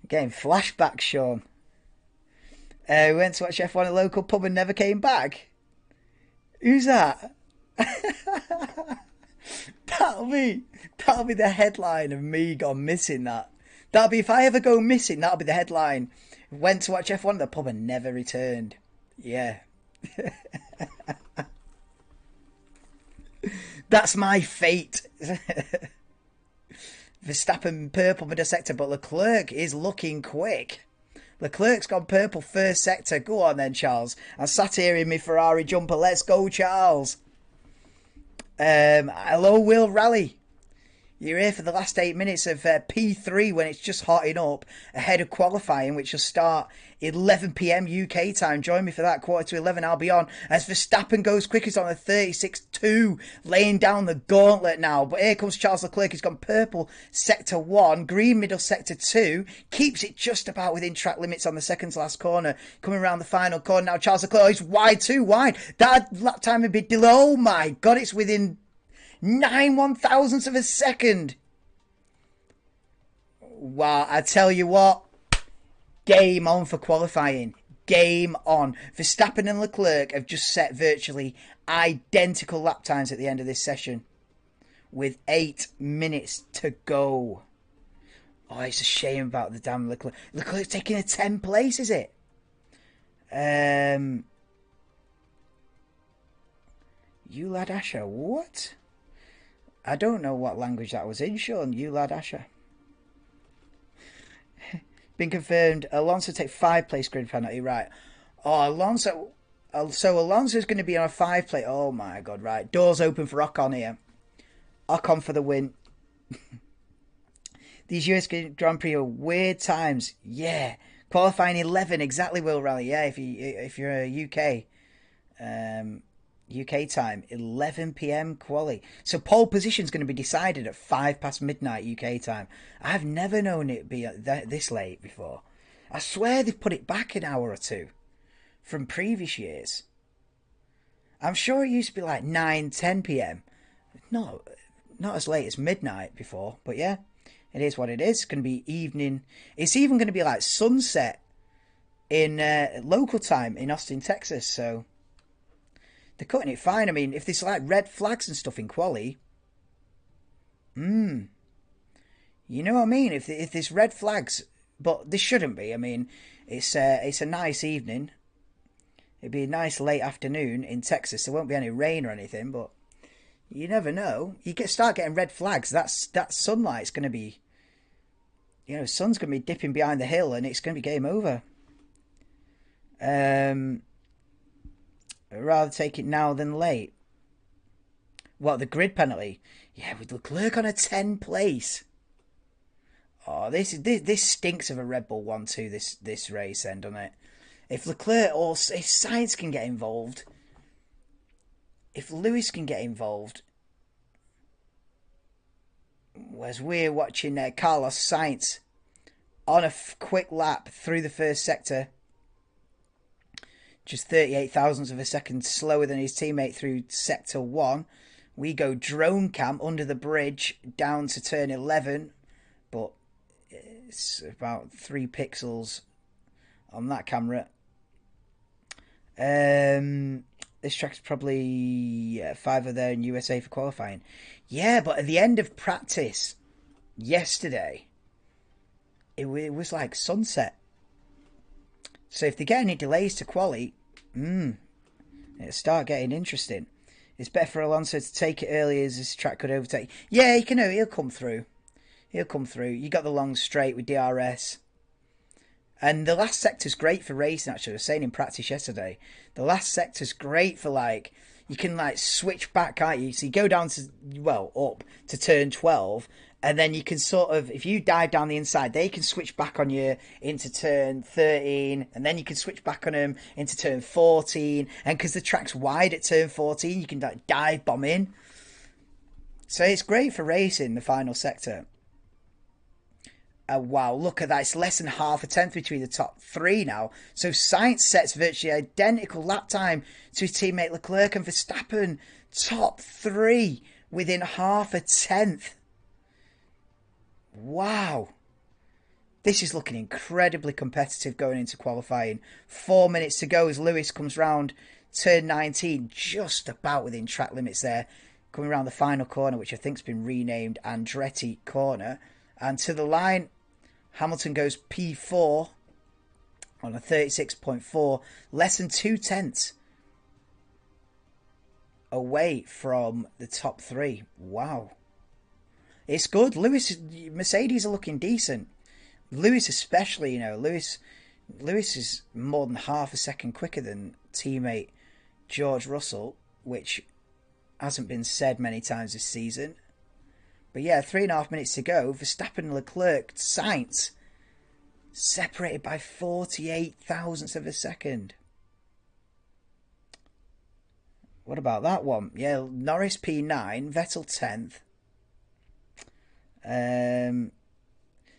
I'm getting flashbacks, Sean. We went to watch F1 at a local pub and never came back. Who's that? That'll be the headline of me gone missing that. That'll be, if I ever go missing, that'll be the headline. Went to watch F1 at the pub and never returned. Yeah. That's my fate. Verstappen purple middle sector, but Leclerc is looking quick. Leclerc's gone purple first sector. Go on then, Charles. I'm sat here in my Ferrari jumper. Let's go, Charles. Hello, Will Rally. You're here for the last 8 minutes of P3 when it's just hotting up ahead of qualifying, which will start 11 p.m. UK time. Join me for that. 11:15, I'll be on as Verstappen goes quickest on the 36.2, laying down the gauntlet now. But here comes Charles Leclerc. He's gone purple sector 1, green middle sector 2, keeps it just about within track limits on the second to last corner. Coming around the final corner now, Charles Leclerc, he's wide, too wide. That lap time a bit delayed. Oh my God, it's within 9 1,000ths of a second. Wow, I tell you what, game on for qualifying. Game on. Verstappen and Leclerc have just set virtually identical lap times at the end of this session with 8 minutes to go. Oh, it's a shame about the damn Leclerc. Leclerc's taking a 10th place, is it? You lad Asher, what? I don't know what language that was in, Sean. You lad Asher. Been confirmed. Alonso take 5 place grid penalty, right? Oh, Alonso. So Alonso's going to be on a 5 plate. Oh my God, right. Doors open for Ocon here. Ocon for the win. These US Grand Prix are weird times. Yeah. Qualifying 11, exactly, Will Rally. Yeah, if you're a UK time, 11 p.m. quali. So pole position is going to be decided at 5 past midnight UK time. I've never known it be this late before. I swear they've put it back an hour or two from previous years. I'm sure it used to be like 9, 10 p.m. Not as late as midnight before, but yeah, it is what it is. It's going to be evening. It's even going to be like sunset in local time in Austin, Texas. So they're cutting it fine. I mean, if there's like red flags and stuff in quali, you know what I mean? If there's red flags, but there shouldn't be. I mean, it's a nice evening. It'd be a nice late afternoon in Texas. There won't be any rain or anything, but you never know. Start getting red flags. That sunlight's going to be, sun's going to be dipping behind the hill, and it's going to be game over. I'd rather take it now than late. What, the grid penalty? Yeah, with Leclerc on a 10 place. Oh, this stinks of a Red Bull 1-2 this race, then, doesn't it? If Leclerc or if Sainz can get involved, if Lewis can get involved, as we're watching Carlos Sainz on a quick lap through the first sector, just 38 thousandths of a second slower than his teammate through sector 1. We go drone cam under the bridge down to turn 11, but it's about 3 pixels on that camera. This track's probably 5 there in USA for qualifying. Yeah, but at the end of practice yesterday, it was like sunset. So if they get any delays to quali, it'll start getting interesting. It's better for Alonso to take it early, as this track could overtake. Yeah, he'll come through. He'll come through. You got the long straight with DRS. And the last sector's great for racing, actually. I was saying in practice yesterday. The last sector's great for, you can, switch back, can't you? So you go down to, up to turn 12. And then you can sort of, if you dive down the inside, they can switch back on you into turn 13. And then you can switch back on them into turn 14. And because the track's wide at turn 14, you can, dive bomb in. So it's great for racing, the final sector. Wow, look at that. It's less than half a tenth between the top 3 now. So Sainz sets virtually identical lap time to his teammate Leclerc, and Verstappen top 3 within half a tenth. Wow. This is looking incredibly competitive going into qualifying. 4 minutes to go as Lewis comes round turn 19, just about within track limits there. Coming around the final corner, which I think's been renamed Andretti Corner. And to the line, Hamilton goes P4 on a 36.4, less than 2 tenths away from the top 3. Wow. It's good. Mercedes are looking decent. Lewis especially, Lewis is more than half a second quicker than teammate George Russell, which hasn't been said many times this season. But yeah, 3.5 minutes to go. Verstappen, Leclerc, Sainz separated by 48 thousandths of a second. What about that one? Yeah, Norris P9, Vettel 10th.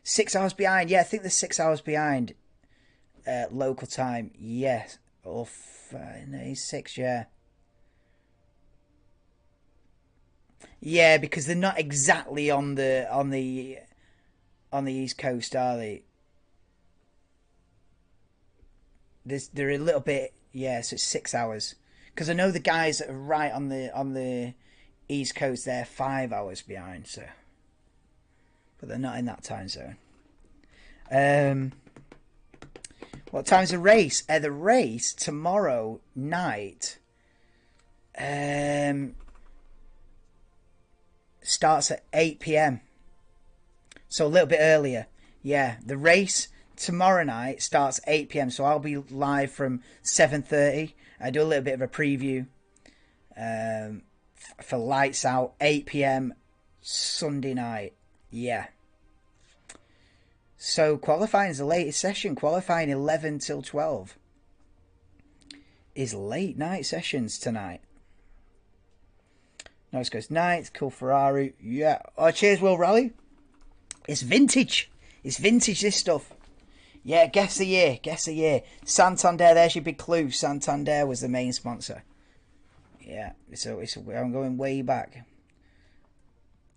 6 hours behind. Yeah, I think they're 6 hours behind local time. Yes. No, he's 6, yeah. Yeah, because they're not exactly on the East Coast, are they? They're a little bit, yeah. So it's 6 hours. Because I know the guys that are right on the East Coast, they're 5 hours behind. So, but they're not in that time zone. What time's the race? The race tomorrow night. Starts at 8 p.m. So a little bit earlier. Yeah, the race tomorrow night starts at 8 p.m. So I'll be live from 7:30. I do a little bit of a preview for Lights Out, 8 p.m. Sunday night. Yeah. So qualifying is the latest session. Qualifying 11 till 12 is late night sessions tonight. Nice goes ninth. Cool Ferrari. Yeah. Oh, cheers, Will Rally. It's vintage. It's vintage, this stuff. Yeah, guess the year. Guess the year. Santander, there's your big clue. Santander was the main sponsor. Yeah, so I'm going way back.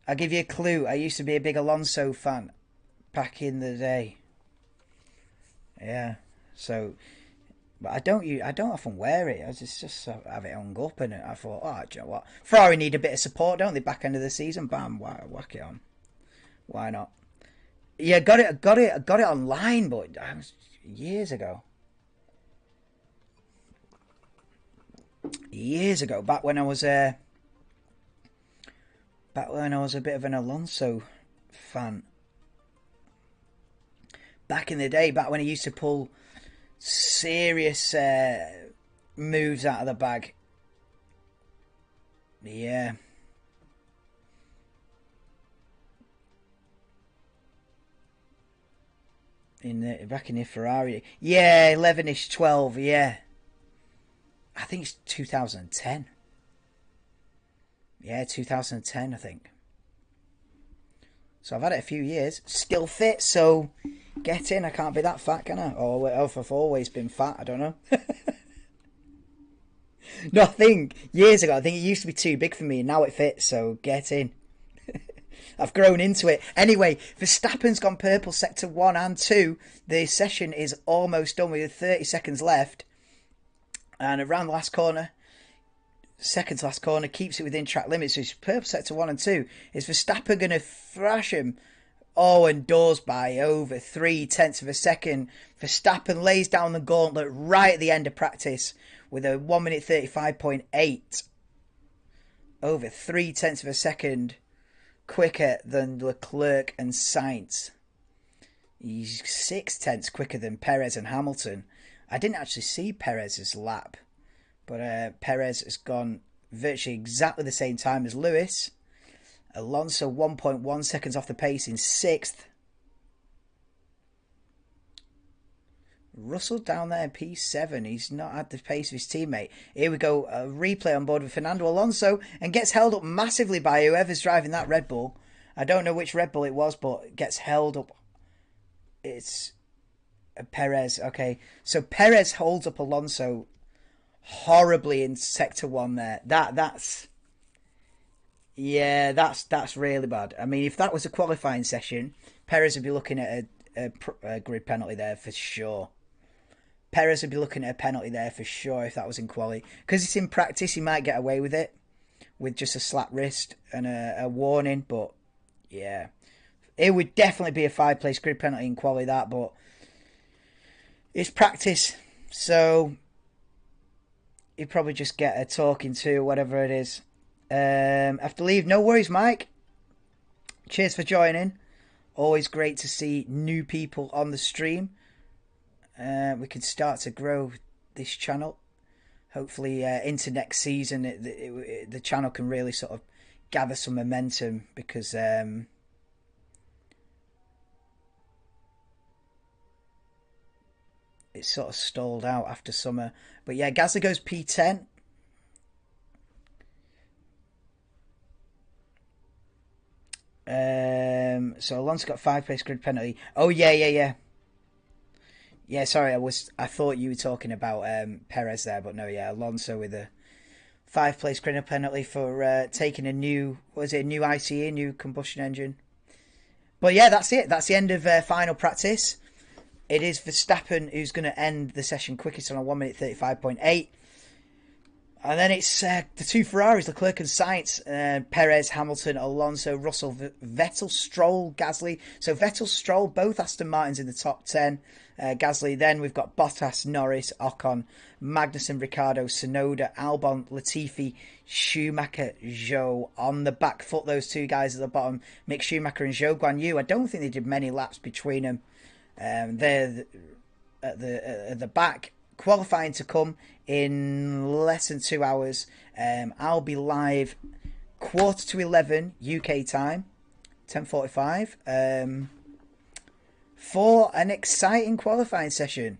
I'll give you a clue. I used to be a big Alonso fan back in the day. Yeah, so... But I don't often wear it. I just have it hung up, and I thought, oh, do you know what? Ferrari need a bit of support, don't they? Back end of the season, bam, whack it on. Why not? Yeah, got it online, but years ago. Years ago, back when I was a bit of an Alonso fan. Back in the day, back when he used to pull serious moves out of the bag. Yeah. Back in the Ferrari. Yeah, 11ish, 12, yeah. I think it's 2010. Yeah, 2010, I think. So I've had it a few years. Still fit, so get in. I can't be that fat, can I? Or I've always been fat, I don't know. No, I think years ago, I think it used to be too big for me, and now it fits, so get in. I've grown into it. Anyway, Verstappen's gone purple, sector 1 and 2. The session is almost done with 30 seconds left. And around the last corner, second to last corner, keeps it within track limits. So it's purple sector 1 and 2. Is Verstappen going to thrash him? Oh, and doors by over 0.3 of a second. Verstappen lays down the gauntlet right at the end of practice with a 1 minute 35.8. Over 0.3 of a second quicker than Leclerc and Sainz. He's 0.6 quicker than Perez and Hamilton. I didn't actually see Perez's lap, but Perez has gone virtually exactly the same time as Lewis. Alonso 1.1 seconds off the pace in 6th. Russell down there in P7. He's not at the pace of his teammate. Here we go. A replay on board with Fernando Alonso and gets held up massively by whoever's driving that Red Bull. I don't know which Red Bull it was, but gets held up. It's Perez. Okay, so Perez holds up Alonso horribly in sector 1 there. That's really bad. I mean, if that was a qualifying session, Perez would be looking at a grid penalty there for sure. Perez would be looking at a penalty there for sure if that was in quali. Because it's in practice, he might get away with it with just a slap wrist and a warning. But yeah, it would definitely be a 5-place grid penalty in quali, that. But it's practice, so he'd probably just get a talking to, whatever it is. Have to leave. No worries, Mike. Cheers for joining. Always great to see new people on the stream. We can start to grow this channel. Hopefully into next season the channel can really sort of gather some momentum, because it's sort of stalled out after summer. But yeah, Gasly goes P10. So Alonso got 5-place grid penalty. Oh yeah. Yeah, sorry, I thought you were talking about Perez there, but no, yeah, Alonso with a 5-place grid penalty for taking a new ICE, a new combustion engine. But yeah, that's it. That's the end of final practice. It is Verstappen who's going to end the session quickest on a 1 minute 35.8. And then it's the two Ferraris, Leclerc and Sainz, Perez, Hamilton, Alonso, Russell, Vettel, Stroll, Gasly. So Vettel, Stroll, both Aston Martins in the top 10. Gasly, then we've got Bottas, Norris, Ocon, Magnussen, Ricciardo, Tsunoda, Albon, Latifi, Schumacher, Zhou. On the back foot, those two guys at the bottom, Mick Schumacher and Zhou Guanyu. I don't think they did many laps between them. They're at the back. Qualifying to come in less than 2 hours. I'll be live 11:15 UK time, 10:45. for an exciting qualifying session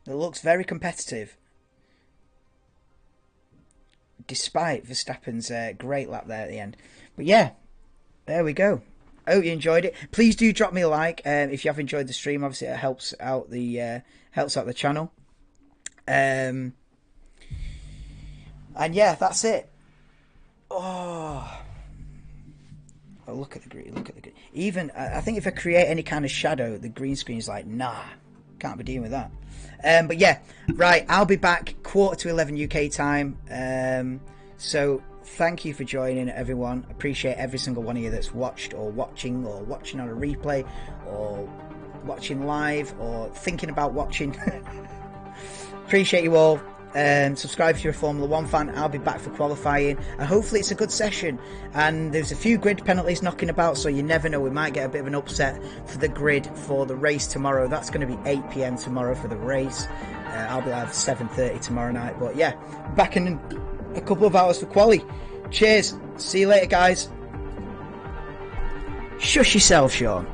that looks very competitive, despite Verstappen's great lap there at the end. But yeah, there we go. I hope you enjoyed it. Please do drop me a like if you have enjoyed the stream. Obviously, it helps out the channel. And yeah, that's it. Oh, look at the green. Look at the green. Even I think if I create any kind of shadow, the green screen is like, nah, can't be dealing with that. But yeah, right. I'll be back 11:15 UK time. So thank you for joining, everyone. Appreciate every single one of you that's watched or watching on a replay or watching live or thinking about watching. Appreciate you all. Subscribe if you're a Formula 1 fan. I'll be back for qualifying, and hopefully it's a good session. And there's a few grid penalties knocking about, so you never know, we might get a bit of an upset for the grid for the race tomorrow. That's going to be 8 PM tomorrow for the race. I'll be live 7:30 tomorrow night. But yeah, back in a couple of hours for quali. Cheers. See you later, guys. Shush yourself, Sean.